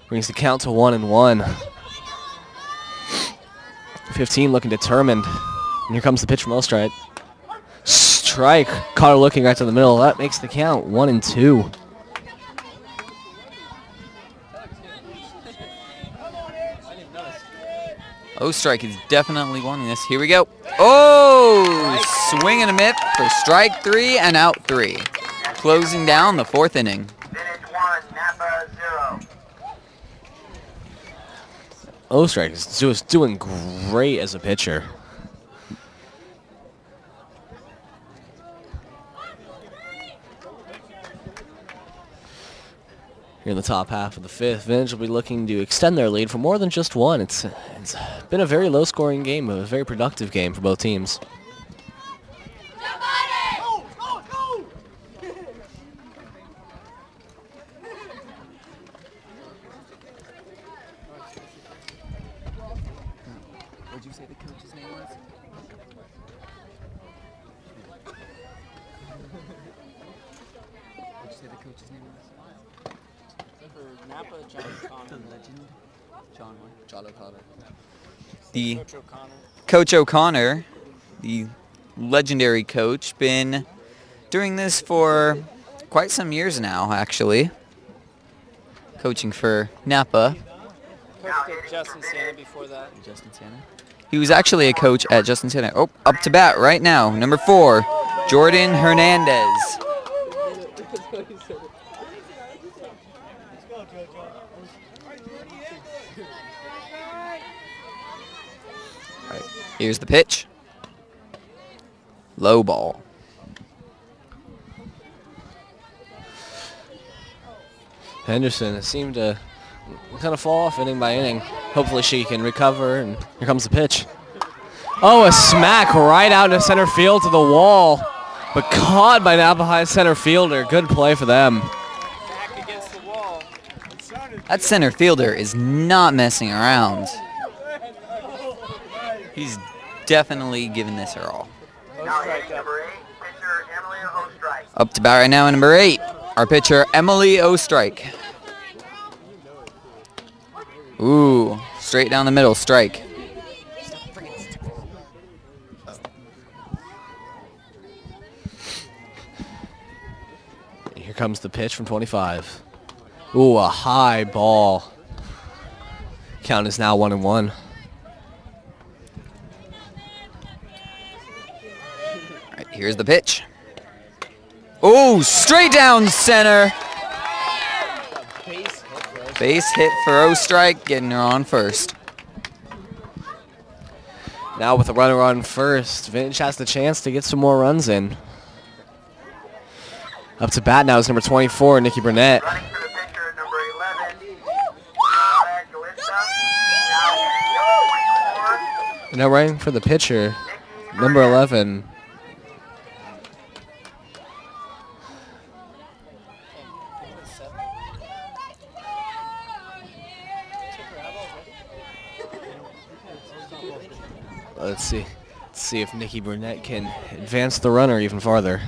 Brings the count to 1-1. 15 looking determined. And here comes the pitch from Ostrike. Strike. Caught her looking right to the middle. That makes the count 1-2. Ostrike is definitely wanting this. Here we go. Oh, swing and a miss for strike 3 and out 3. Closing down the 4th inning. Vintage 1, Napa 0. Ostrike is just doing great as a pitcher. Here in the top half of the 5th, Vintage will be looking to extend their lead for more than just one. It's been a very low-scoring game, a very productive game for both teams. What'd you say the coach's name was? What'd you say the coach's name was? For Napa, John O'Connor. The legend. John what? John O'Connor. The Coach O'Connor. Coach O'Connor, the legendary coach, been doing this for quite some years now, actually. Coaching for Napa. Coached at Justin Santa before that. Justin Santa. He was actually a coach at Justin Santa. Oh, up to bat right now. Number 4, Jordan Hernandez. All right, here's the pitch. Low ball. Henderson seemed to kind of fall off inning by inning. Hopefully she can recover, and here comes the pitch. Oh, a smack right out into center field to the wall, but caught by Napa High center fielder. Good play for them. Back against the wall. That center fielder is not messing around. He's definitely giving this her all. Now hitting number 8, pitcher Emily Ostrike. Up to bat right now, number 8, our pitcher Emily Ostrike. Ooh, straight down the middle, strike. Here comes the pitch from 25. Ooh, a high ball. Count is now 1-1. All right, here's the pitch. Ooh, straight down center. Base hit for Ostrike, getting her on first. Now with a runner on first, Vintage has the chance to get some more runs in. Up to bat now is number 24, Nikki Burnett. Running for the pitcher, number 11, Mariah Galista. Now hitting number 24, Now running for the pitcher, number 11. Let's see. Let's see if Nikki Burnett can advance the runner even farther.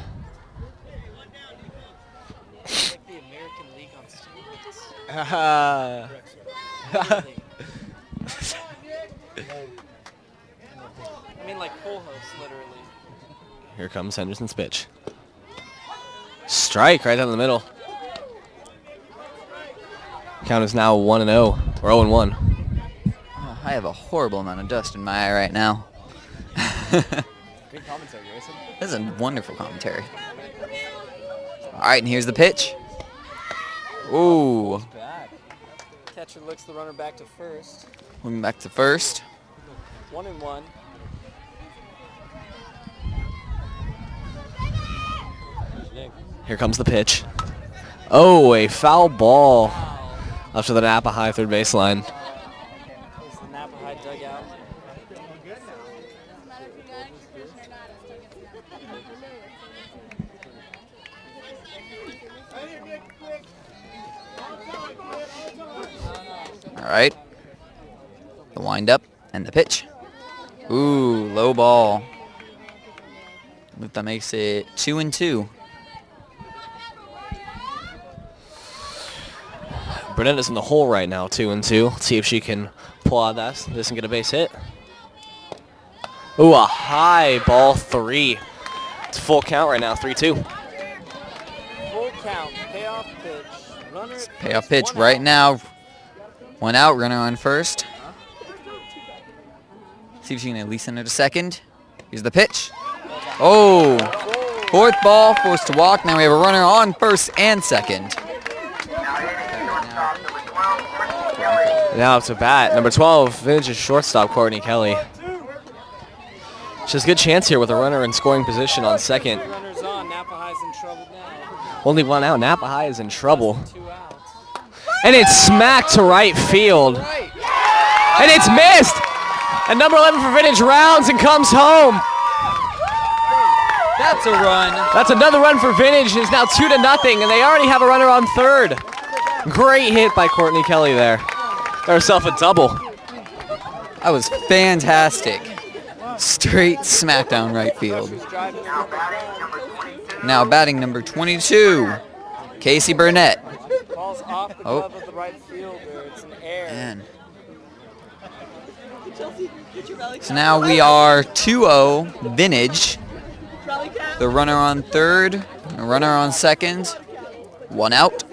Like the American League on steroids. I mean, like full host, literally. Here comes Henderson's pitch. Strike right down the middle. Count is now 1-0, or 0-1. Oh, I have a horrible amount of dust in my eye right now. Good commentary, Grayson. This is a wonderful commentary. All right, and here's the pitch. Ooh, Catcher looks the runner back to first. moving back to first. 1-1. Here comes the pitch. Oh, a foul ball up to the Napa High third baseline. It's the Napa High dugout. All right, the windup and the pitch. Ooh, low ball. That makes it 2-2. Burnett is in the hole right now, 2-2. Let's see if she can pull out this and get a base hit. Ooh, a high ball 3. It's full count right now, 3-2. Full count, payoff pitch. Runner Payoff pitch right now. 1 out, runner on first. See if she can at least enter to second. Here's the pitch. Oh, 4th ball, forced to walk. Now we have a runner on first and second. Now up to bat, number 12, vintage shortstop Courtney Kelly. She has a good chance here with a runner in scoring position on second. runners on, Napa High's in trouble now. Only 1 out, Napa High is in trouble. 2 outs. And it's smacked to right field. And it's missed! And number 11 for vintage rounds and comes home. That's a run. That's another run for vintage. It's now 2-0, and they already have a runner on third. Great hit by Courtney Kelly there. Got herself a double. That was fantastic. Straight smack down right field. Now batting number 22, Casey Burnett. Ball's off the glove of the right fielder. It's an error. Man. So now we are 2-0 vintage. The runner on third, a runner on second, 1 out.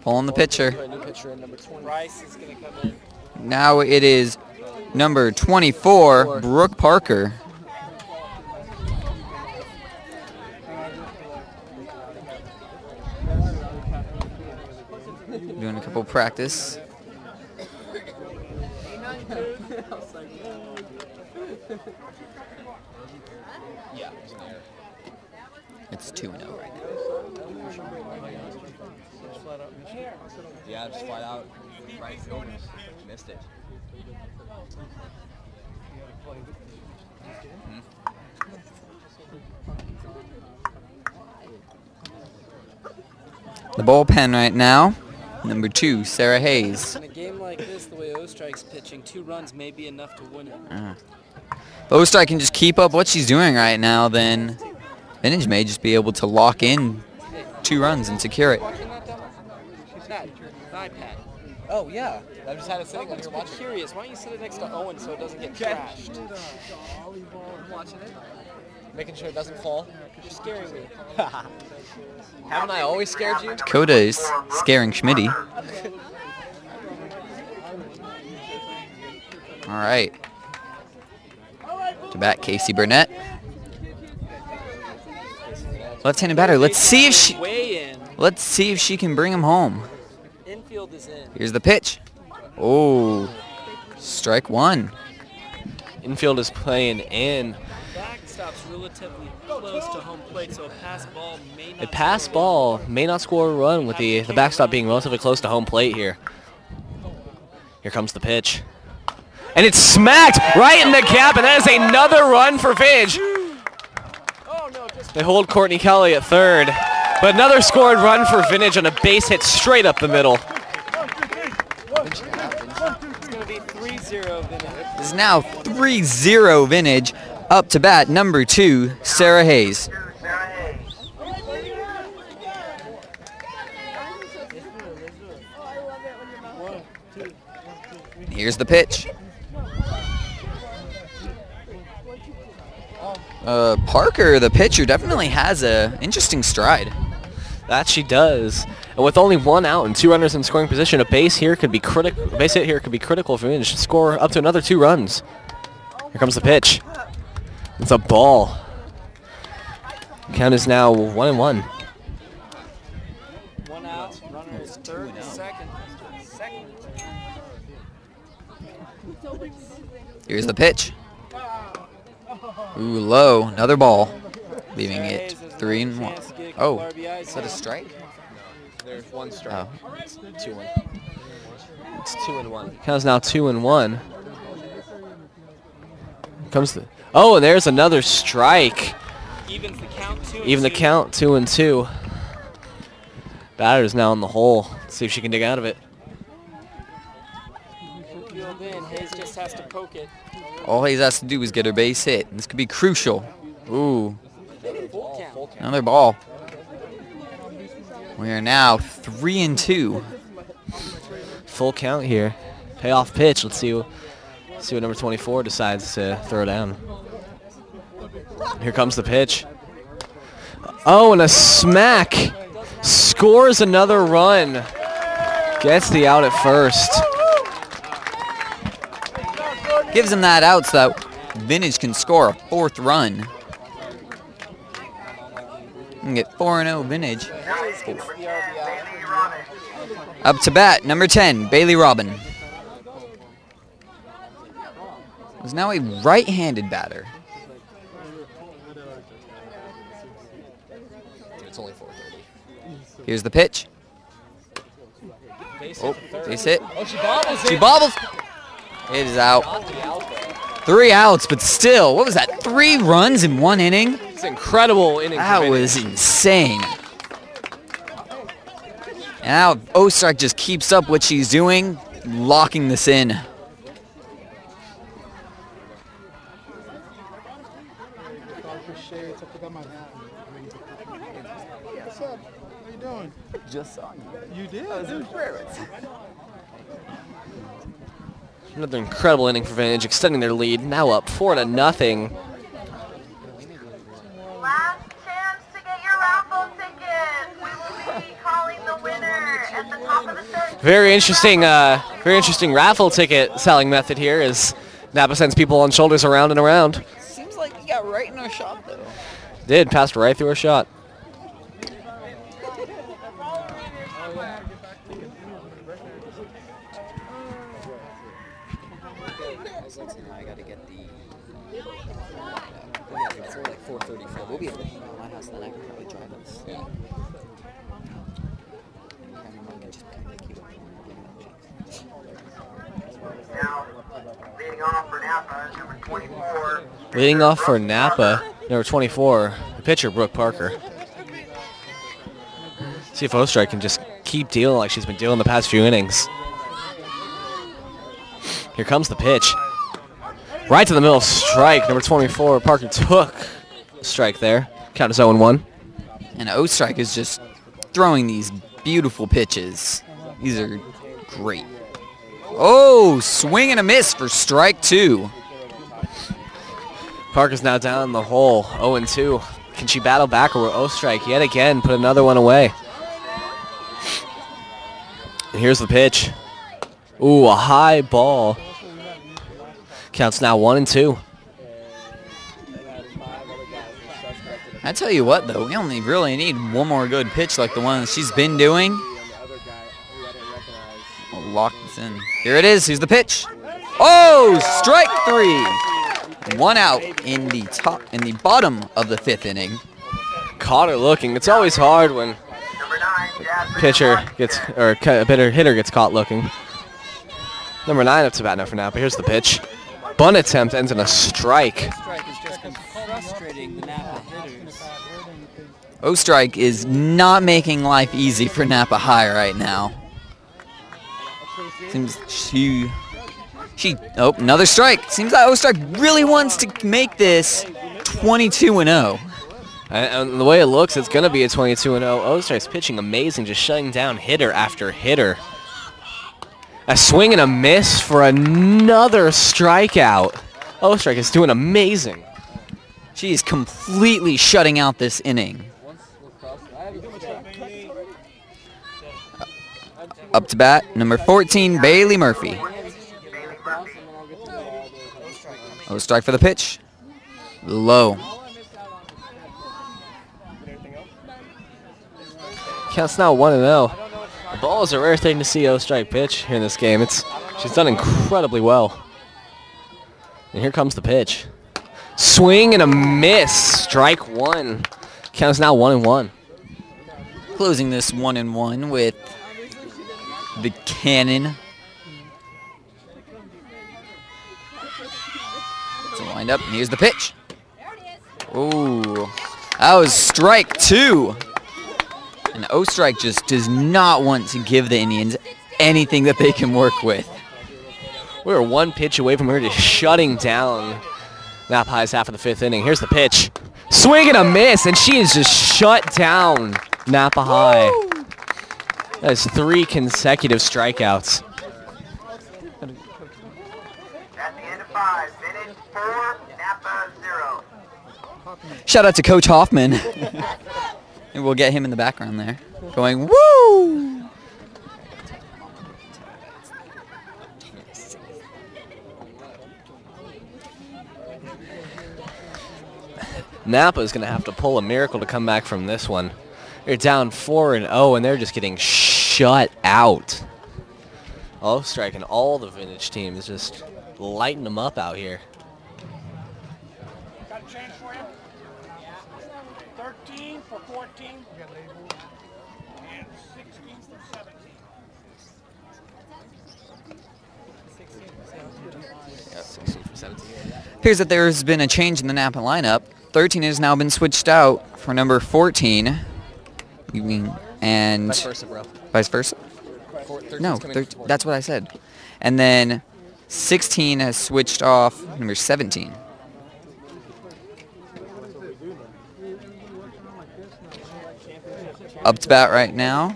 Pulling the pitcher. Bryce is going to come in. Now it is number 24, Brooke Parker. Doing a couple practice. It's 2-0 right now. Yeah, just flat out right field. Missed it. The bullpen right now, number 2, Sarah Hayes. In a game like this, the way Ostrike's pitching, 2 runs may be enough to win it. If Ostrike can just keep up what she's doing right now, then Vintage may just be able to lock in 2 runs and secure it. Oh, yeah. I just had it sitting on here I'm watching. curious. Why don't you sit it next to Owen so it doesn't get trashed? Watching it. Making sure it doesn't fall. You're scaring me. Haven't I always scared you? Dakota is scaring Schmitty. All right. To bat, Casey Burnett. Left-handed batter. Let's see if she. Way in. Let's see if she can bring him home. Infield is in. Here's the pitch. Oh, strike 1. Infield is playing in. Backstop's relatively close to home plate, so a pass ball may not. A pass ball may not score a run with the backstop being relatively close to home plate here. Here comes the pitch. And it's smacked right in the gap, and that is another run for Vintage. They hold Courtney Kelly at third, but another scored run for Vintage on a base hit straight up the middle. It's going to be 3-0 Vintage. This is now 3-0 Vintage. Up to bat, number 2, Sarah Hayes. Here's the pitch. Parker, the pitcher, definitely has a interesting stride. That she does. And with only 1 out and 2 runners in scoring position, a base hit here could be critical for Vintage to score up to another 2 runs. Here comes the pitch. It's a ball. Count is now 1-1. 1 out. Runner is third, second. Here's the pitch. Ooh, low. Another ball. Leaving it 3-1. Oh, is that a strike? There's 1 strike. Oh. It's 2-1. It's 2-1. Count is now 2-1. Comes the. Oh, and there's another strike. Evens the count 2-2. Even the count 2-2. Batter's now in the hole. Let's see if she can dig out of it. Field in. Hayes just has has to poke it. All he has to do is get a base hit. This could be crucial. Ooh, Full count. another ball. We are now 3-2. Full count here. Payoff pitch. Let's see what number 24 decides to throw down. Here comes the pitch. Oh, and a smack. Scores another run. Gets the out at first. Gives him that out so that Vintage can score a 4th run. And get 4-0 Vintage. Up to bat, number 10, Bailey Robin. Is now a right-handed batter. It's only 4:30. Here's the pitch. Oh, base hit. Oh, she bobbles She it. bobbles. It is out. 3 outs, but still, what was that? 3 runs in 1 inning? It's an incredible inning. That was insane. And now Ostrike just keeps up what she's doing, locking this in. Just saw you. You did? Another incredible inning for Vintage, extending their lead. Now up 4-0. Last chance to get your raffle tickets. We will be calling the winner at the top of the third. Very interesting raffle ticket selling method here as Napa sends people on shoulders around and around. Seems like you got right in our shot, though. Did, passed right through our shot. I gotta get the. It's only like 4:34. We'll be able to hang out at my house, then I can probably drive us. Yeah. Now, leading off for Napa, number 24. Leading off for Napa, number 24, the pitcher, Brooke Parker. See if Ostrike can just keep dealing like she's been dealing the past few innings. Here comes the pitch. Right to the middle, strike. Number 24, Parker took a strike there. Count is 0-1. And Ostrike is just throwing these beautiful pitches. These are great. Oh, swing and a miss for strike 2. Parker's now down the hole, 0-2. Can she battle back, or will Ostrike yet again put another one away? And here's the pitch. Ooh, a high ball. Counts now 1-2. I tell you what, though, we only really need one more good pitch like the one that she's been doing. We'll lock this in. Here it is. Here's the pitch. Oh, strike 3. 1 out in the bottom of the 5th inning. Caught her looking. It's always hard when pitcher gets, or a hitter gets caught looking. Number 9 up to bat now for Napa. Here's the pitch. Bunt attempt ends in a strike. Strike has just been frustrating the Napa hitters. Ostrike is not making life easy for Napa High right now. Seems oh, another strike. Seems like Ostrike really wants to make this 22-0. And the way it looks, it's going to be a 22-0. Ostrike's pitching amazing, just shutting down hitter after hitter. A swing and a miss for another strikeout. Ostrike is doing amazing. She is completely shutting out this inning. Up to bat, number 14, Bailey Murphy. Strike for the pitch. Low. Counts now 1-0. The ball is a rare thing to see Ostrike pitch here in this game. She's done incredibly well. And here comes the pitch. Swing and a miss. Strike 1. Counts now 1-1. Closing this 1-1 with the cannon. It's a wind up, and here's the pitch. Ooh, that was strike 2. And Ostrike just does not want to give the Indians anything that they can work with. We were one pitch away from her just shutting down Napa High's half of the 5th inning. Here's the pitch. Swing and a miss, and she is just shut down Napa High. That is 3 consecutive strikeouts. At the end of 5, Vintage 4, Napa 0. Shout out to Coach Hoffman. And we'll get him in the background there. Going, woo! Napa is going to have to pull a miracle to come back from this one. They're down 4-0, and they're just getting shut out. Oh, striking all the Vintage teams, just lighting them up out here. Got a change for you? 13 for 14. And 16 for 17. Yeah, 16 for 17. Appears that there's been a change in the Napa lineup. 13 has now been switched out for number 14. You mean, and Vice versa, bro. Vice versa? No, that's what I said. And then 16 has switched off number 17. Up to bat right now,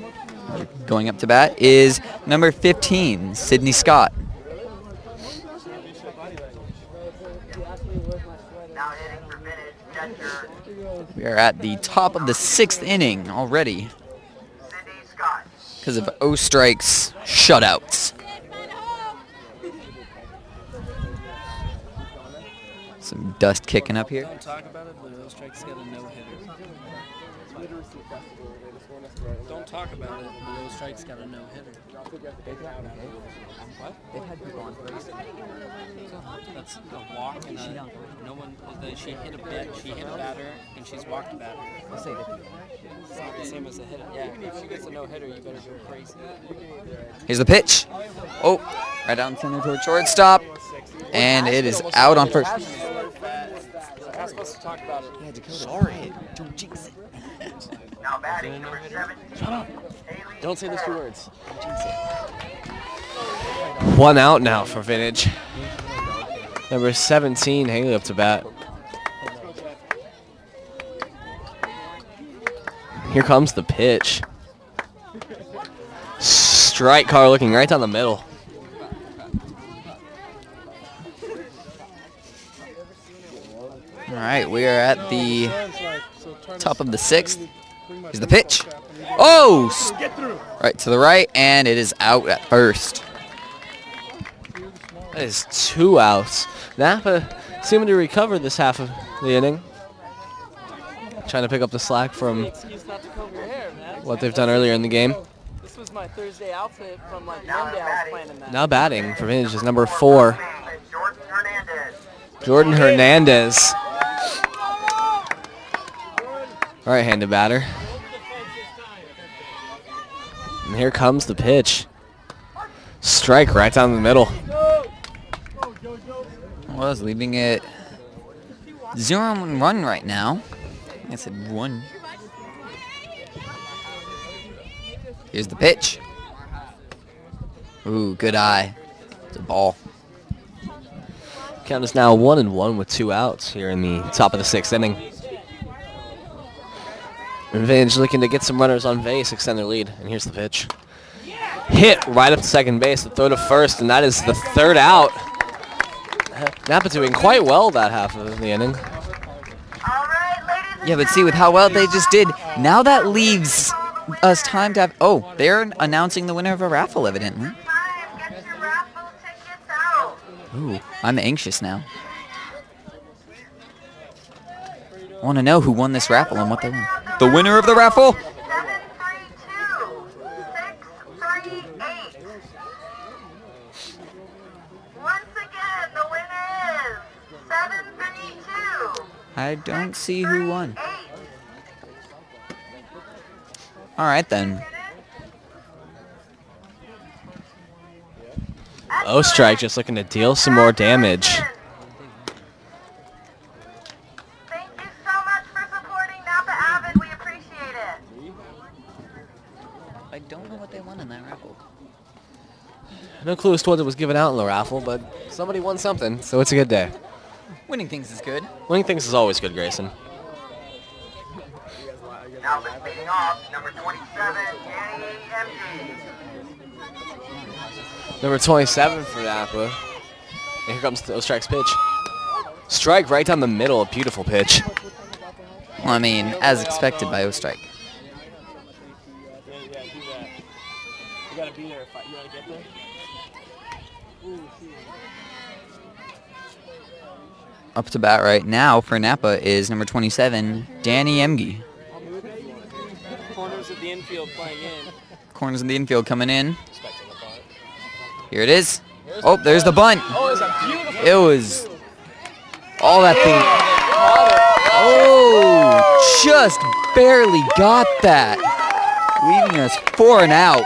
going up to bat, is number 15, Sydney Scott. Now hitting for Vintage, catcher We are at the top of the 6th inning already Cindy Scott. because of O strikes shutouts. Some dust kicking up here. Don't talk about it, but those strikes got a no-hitter. Don't talk about it, but those strikes got a no-hitter. What? They've had people on first. That's a walk and no one. She hit a batter and she's walked a batter. It's not the same as a hitter. Yeah, if she gets a no-hitter, you better go crazy. Here's the pitch. Oh, right down center toward shortstop. And it is out on first. I'm not supposed to talk about it. Sorry. Don't jinx it. Now batting number 17. Shut up. Haley Don't say those 2 Farrell. words. 1 out now for Vintage. Number 17, Haley up to bat. Here comes the pitch. Strike car looking right down the middle. All right, we are at the top of the 6th. Here's the pitch. Oh! Right to the right, and it is out at first. That is 2 outs. Napa seeming to recover this half of the inning. Trying to pick up the slack from Excuse not to comb your hair, man. what they've done earlier in the game. This was my Thursday outfit from like Monday. I was planning that. Now batting for Vintage is number 4, Jordan Hernandez. Jordan Hernandez. Right-handed batter. And here comes the pitch. Strike right down the middle. Was leaving it 0-1 run right now. I said 1. Here's the pitch. Ooh, good eye. It's a ball. Count is now 1-1 with 2 outs here in the top of the 6th inning. Vintage looking to get some runners on base, extend their lead. And here's the pitch. Hit right up to second base, the throw to first, and that is the 3rd out. Napa doing quite well that half of the inning. All right, ladies and Yeah, but see, with how well they just did, now that leaves us time to have... Oh, they're announcing the winner of a raffle, evidently. time, get your raffle tickets out. Ooh, I'm anxious now. I want to know who won this raffle and what they won. The winner of the raffle? 732-638. Once again, the winner is 732. I don't see who won. All right, then. Strike just looking to deal some more damage. Thank you so much for supporting Napa Avid. We appreciate it. I don't know what they won in that raffle. No clue as to what was given out in the raffle, but somebody won something, so it's a good day. Winning things is good. Winning things is always good, Grayson. Now leading off, number 27, Danny MG. Number 27 for Napa. And here comes the strike's pitch. Strike right down the middle, a beautiful pitch. Well, I mean, as expected by O-Strike. You gotta be there if you wanna get there. Up to bat right now for Napa is number 27, Danny Emge. Corners of the infield playing in. Corners in the infield coming in. Here it is. Oh, there's the bunt. Oh, it's a beautiful. It was all that thing. Oh, just barely got that. Leaving us 4 and out.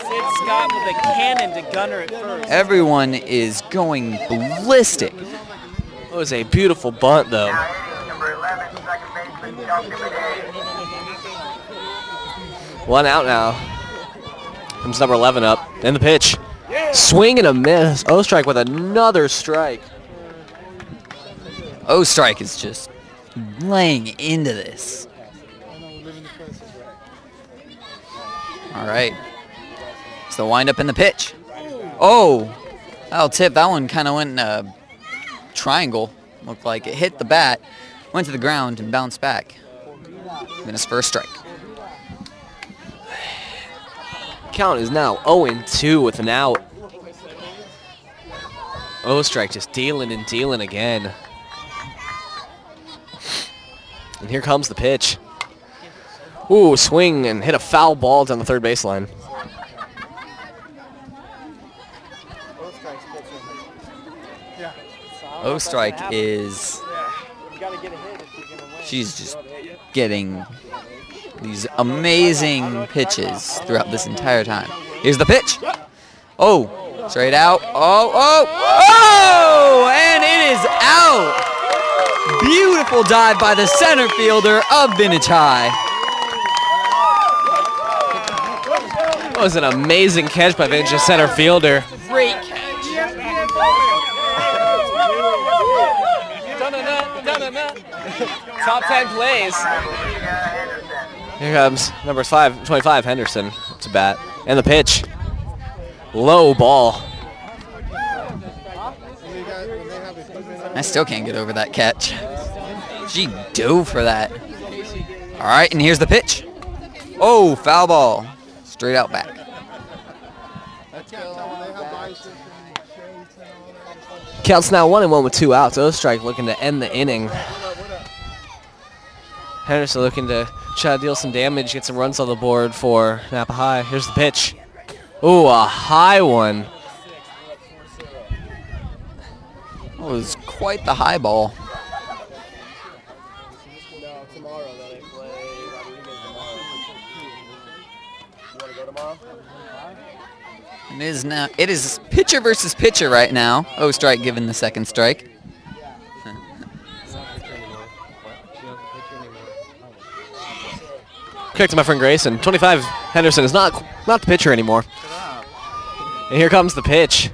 Sid Scott with a cannon to Gunner at first. Everyone is going ballistic. It was a beautiful bunt, though. Now hitting number 11, second baseman, Chelsea Bidet. 1 out now. Comes number 11 up. And the pitch. Swing and a miss. O-Strike with another strike. O-Strike is just laying into this. All right. So wind up in the pitch. Oh, that'll tip. That one kind of went in a triangle. Looked like it hit the bat, went to the ground, and bounced back. Then his first strike. Count is now 0-2 with an out. O-Strike just dealing and dealing again. And here comes the pitch. Ooh, swing and hit a foul ball down the third baseline. O-Strike is, she's just getting these amazing pitches throughout this entire time. Here's the pitch. Oh, straight out. Oh, and it is out. Beautiful dive by the center fielder of Vintage High. That was an amazing catch by Vince's center fielder. Great catch. Top 10 plays. Here comes number 25, Henderson, to bat. And the pitch. Low ball. I still can't get over that catch. She dove for that. All right, and here's the pitch. Oh, foul ball. Straight out back. Counts now 1-1 with 2 outs. O-Strike looking to end the inning. Henderson looking to try to deal some damage, get some runs on the board for Napa High. Here's the pitch. Ooh, a high one. It was quite the high ball. It is pitcher versus pitcher right now. O-Strike given the second strike. Correct to my friend Grayson. 25, Henderson is not the pitcher anymore. And here comes the pitch.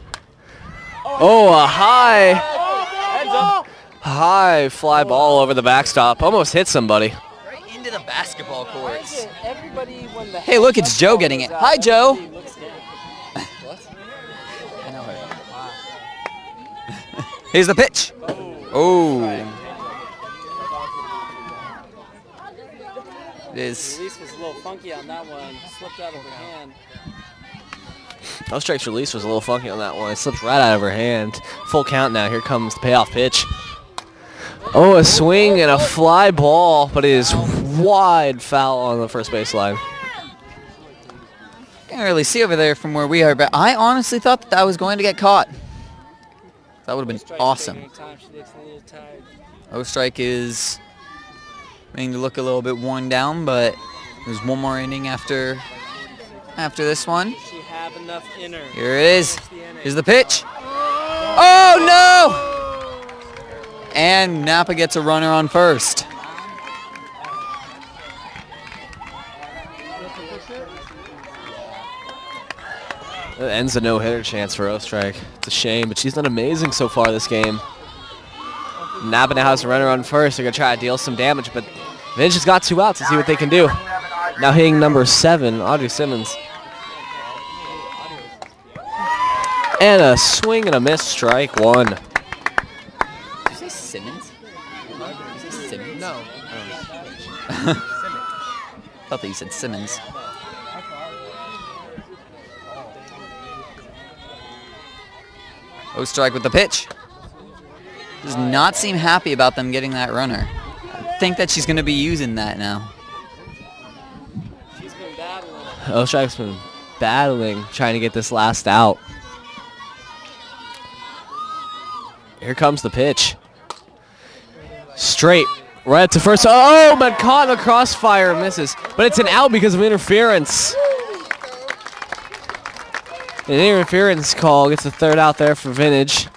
Oh, a high fly ball over the backstop. Almost hit somebody. Right into the basketball courts. Hey, look, it's Joe getting it. Hi, Joe. Here's the pitch. Oh. It is. Release was a little funky on that one. Slipped out of her hand. O-Strike's release was a little funky on that one. It slipped right out of her hand. Full count now. Here comes the payoff pitch. Oh, a swing and a fly ball, but it is wide foul on the first baseline. Can't really see over there from where we are, but I honestly thought that was going to get caught. That would have been awesome. O-Strike is beginning to look a little bit worn down, but there's one more inning after this one. She have enough in her. Here it is. Here's the pitch. Oh, no! And Napa gets a runner on first. That ends a no-hitter chance for Ostrike. It's a shame, but she's done amazing so far this game. Napa now has a runner on first. They're going to try to deal some damage, but Vintage has got 2 outs to see what they can do. Now hitting number 7, Audrey Simmons. And a swing and a miss, strike 1. Did you say Simmons? Did you say Simmons? No. Thought that you said Simmons. Ostrike with the pitch. Does not seem happy about them getting that runner. I think that she's going to be using that now. She's been battling. Ostrike's been battling, trying to get this last out. Here comes the pitch. Straight, right to first. Oh, but caught in the crossfire, misses. But it's an out because of interference. An interference call gets the 3rd out there for Vintage.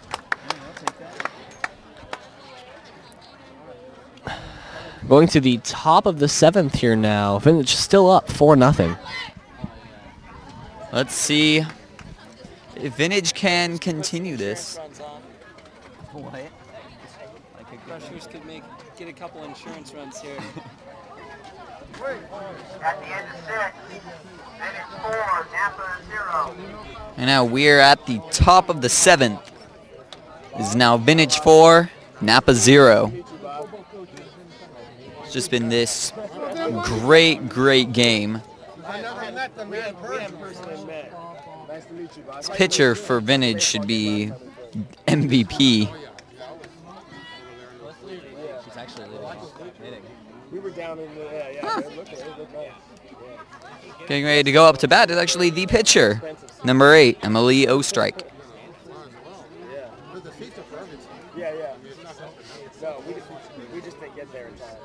Going to the top of the 7th here now. Vintage still up 4-0. Let's see if Vintage can continue this. What? Rushers could get a couple insurance runs here. At the end of 6, Vintage 4, Napa 0. And now we're at the top of the 7th. This is now Vintage 4, Napa 0. It's just been this great, great game. This pitcher for Vintage should be MVP. She's actually hitting. We were down in the, Getting ready to go up to bat is actually the pitcher, number 8, Emily Ostrike. Yeah. No, we just didn't get there in time.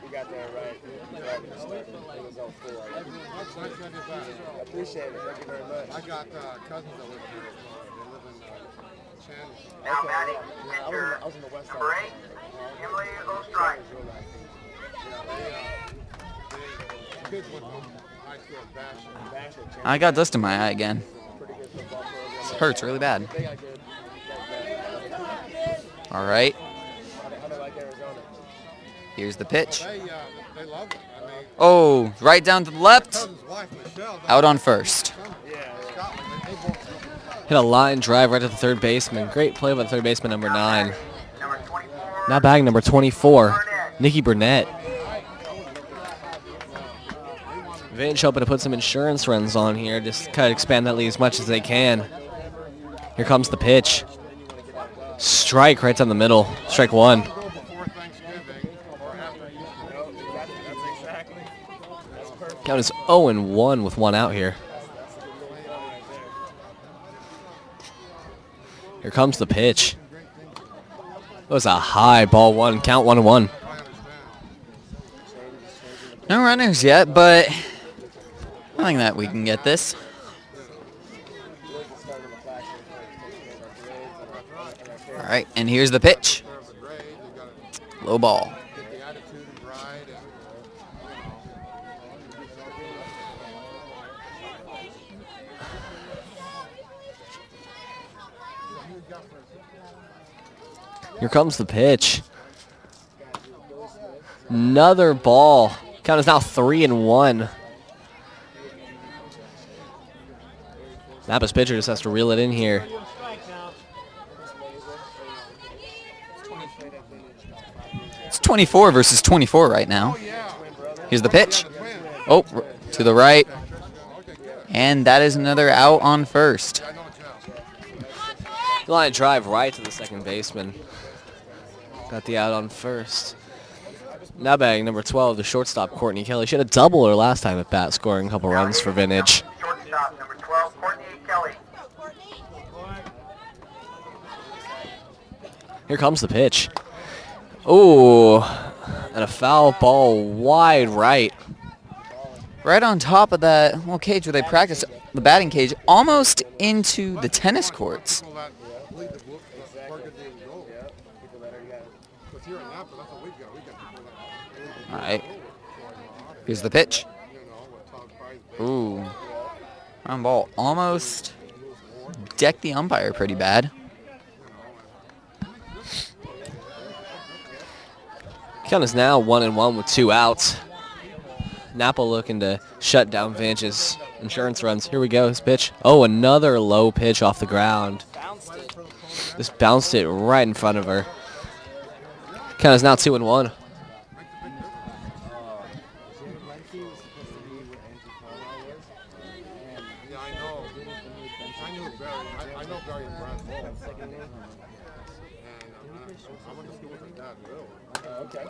We got there right. It was 04. I appreciate it. Thank you very much. I got cousins that live here. They live in Chandler. Now batting, I was in the west side. number 8, Emily Ostrike. The kids went from high school at Basher. I got dust in my eye again. This hurts really bad. All right. Here's the pitch. They love it. I mean, Oh, right down to the left. cousin's wife, Michelle, Out on first. Scotland, they both Hit a line drive right to the 3rd baseman. Great play by the 3rd baseman, number 9. Number 24, Now batting number 24, Nikki Burnett. Vintage hoping to put some insurance runs on here, just kind of expand that lead as much as they can. Here comes the pitch. Strike right down the middle. Strike 1. go before Thanksgiving or after. That's exactly. That's perfect. Count is 0-1 with 1 out here. Here comes the pitch. That was a high ball 1. Count 1-1. No runners yet, but I think that we can get this. All right, and here's the pitch. Low ball. Get the attitude and pride and Here comes the pitch. Another ball. Count is now 3-1. Napa's pitcher just has to reel it in here. It's 24 versus 24 right now. Here's the pitch. Oh, to the right. And that is another out on first. Line drive right to the 2nd baseman. Got the out on first. Now batting number 12, the shortstop, Courtney Kelly. She had a double her last time at bat, scoring a couple runs for Vintage. Shortstop, number 12, Courtney Kelly. Here comes the pitch. Ooh, and a foul ball wide right. Right on top of that little cage where they practice, the batting cage, almost into the tennis courts. people that lead the book, work at the goal. Because here in Napa, that's what we got. We got people that All right. Here's the pitch. you know, with Todd Price, Ooh. Round ball almost decked the umpire pretty bad. Count is now 1-1 with 2 outs. Napa looking to shut down Vance's insurance runs. Here we go, his pitch. Oh, another low pitch off the ground. Just bounced it right in front of her. Count is now 2-1.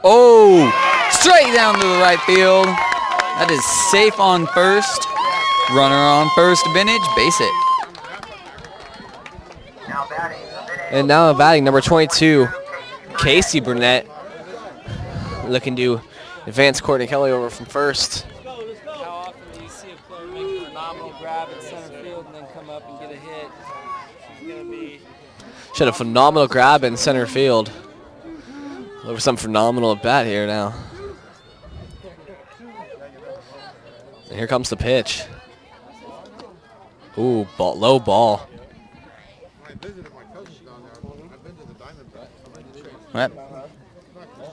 Oh, straight down to the right field. That is safe on first. Runner on first, Vintage, base it. And now batting number 22, Casey Burnett, looking to advance Courtney Kelly over from first. How often do you see a player make a phenomenal grab in center field and then come up and get a hit? She's going to be... She had a phenomenal grab in center field. Look for some phenomenal at bat here now. And here comes the pitch. Ooh, low ball. Right.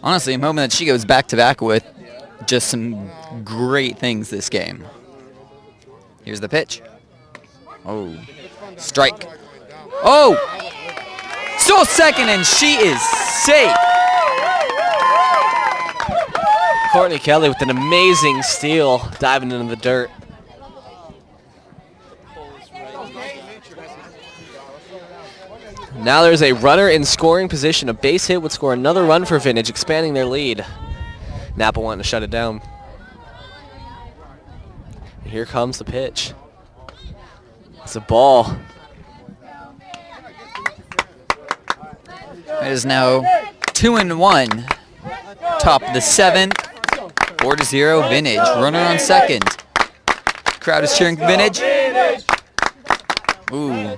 Honestly, I'm hoping that she goes back-to-back with just some great things this game. Here's the pitch. Oh, strike. Oh, still second, and she is safe. Courtney Kelly with an amazing steal, diving into the dirt. Now there's a runner in scoring position. A base hit would score another run for Vintage, expanding their lead. Napa wanting to shut it down. And here comes the pitch. It's a ball. It is now 2-1. Top of the 7th. 4-0 Vintage. Runner on second. Crowd is cheering for Vintage. Ooh.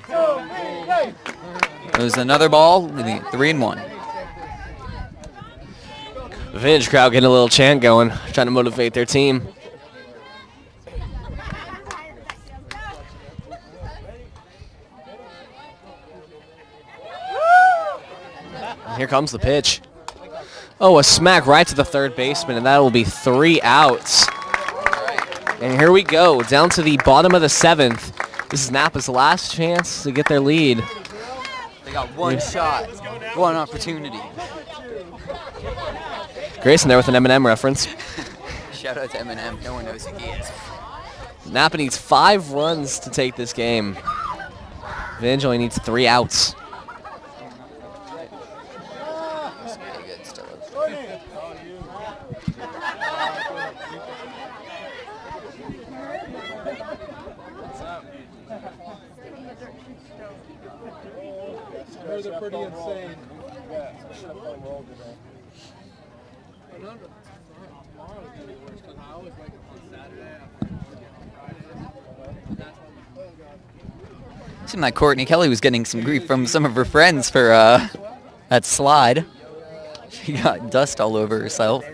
There's another ball. 3-1. The Vintage crowd getting a little chant going, trying to motivate their team. And here comes the pitch. Oh, a smack right to the third baseman, and that will be 3 outs. And here we go, down to the bottom of the 7th. This is Napa's last chance to get their lead. They got one shot, one opportunity. Grayson there with an Eminem reference. Shout out to Eminem. No one knows who he is. Napa needs 5 runs to take this game. Vintage only needs 3 outs. They're pretty insane. Seemed like Courtney Kelly was getting some grief from some of her friends for that slide. She got dust all over herself.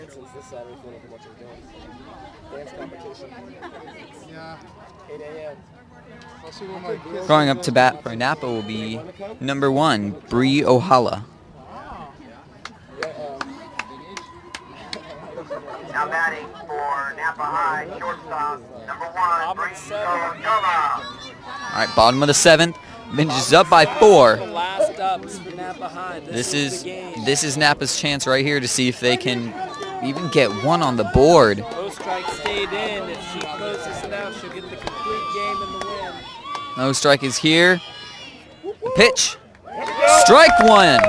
Going up to bat for Napa will be number 1, Bree Ohala. Now batting for Napa High, shortstop, number 1, Bree Ohala. All right, bottom of the 7th. Vintage is up by 4. The last ups for Napa High. This is Napa's chance right here to see if they can even get one on the board. No strike stayed in. If she closes it out, she'll get the complete game and the win. No strike is here. The pitch. Strike 1.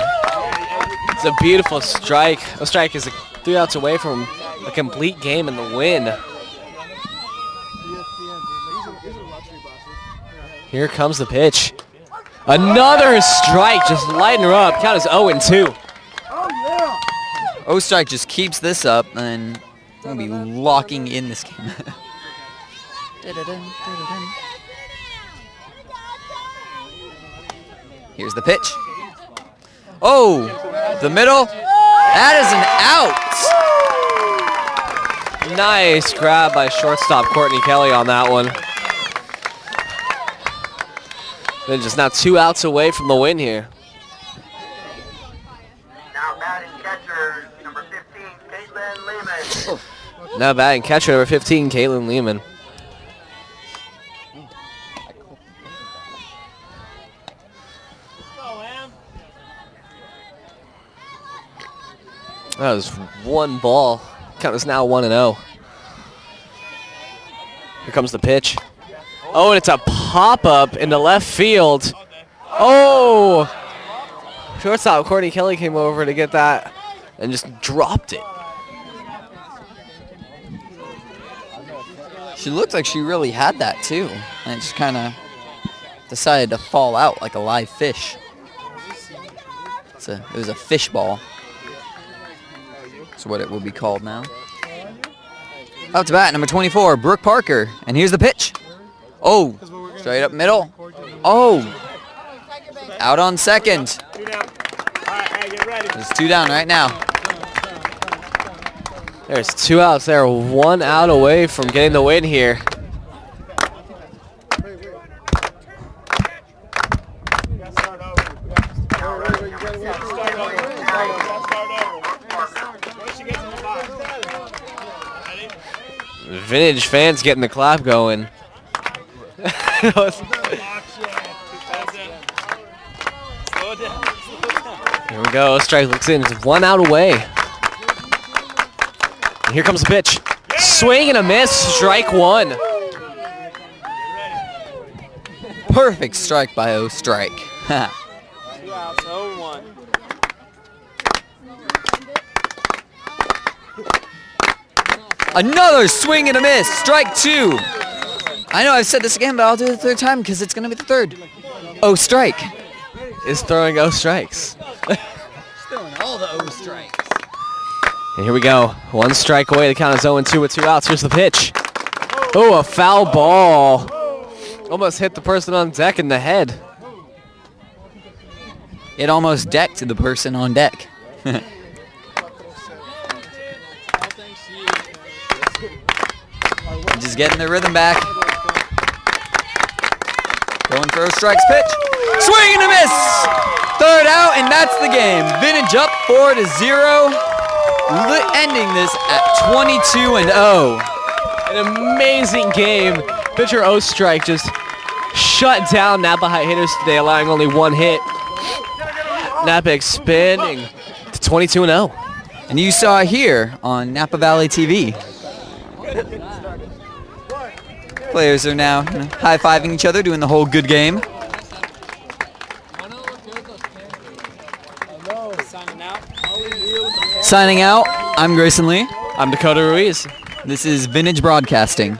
It's a beautiful strike. A strike is 3 outs away from a complete game and the win. Here comes the pitch. Another strike, just lighting her up. Count is 0-2. Ostrike just keeps this up, and we'll be locking in this game. Here's the pitch. Oh, the middle. That is an out. Nice grab by shortstop Courtney Kelly on that one. They're just now 2 outs away from the win here. Now batting catcher, number 15, Caitlin Lehman. Now batting catcher number 15, Caitlin Lehman. That was 1 ball. Count is now 1-0. Here comes the pitch. Oh, and it's a pop-up into left field. Oh! Shortstop Courtney Kelly came over to get that and just dropped it. She looked like she really had that too, and it just kind of decided to fall out like a live fish. It was a fish ball. That's what it will be called now. Up to bat, number 24, Brooke Parker. And here's the pitch. Oh, straight up middle. Oh, out on second. There's 2 down right now. There's 2 outs there, 1 out away from getting the win here. Vintage fans getting the clap going. Here we go. Strike looks in. It's 1 out away. And here comes the pitch. Swing and a miss. Strike 1. Perfect strike by O Strike. 2 outs, 0-1. Another swing and a miss. Strike 2. I know I've said this again, but I'll do it the 3rd time because it's going to be the 3rd. O Strike is throwing O strikes. throwing all the O strikes. And here we go. 1 strike away. The count is 0-2 with 2 outs. Here's the pitch. Oh, a foul ball. Almost hit the person on deck in the head. It almost decked the person on deck. Just getting the rhythm back. Going for a strikes pitch. Swing and a miss! 3rd out, and that's the game. Vintage up 4-0. Ending this at 22-0. An amazing game. Pitcher O Strike just shut down Napa High hitters today, allowing only 1 hit. Napa expanding to 22-0. And you saw it here on Napa Valley TV. Players are now high-fiving each other, doing the whole good game. Signing out, I'm Grayson Lee. I'm Dakota Ruiz. This is Vintage Broadcasting.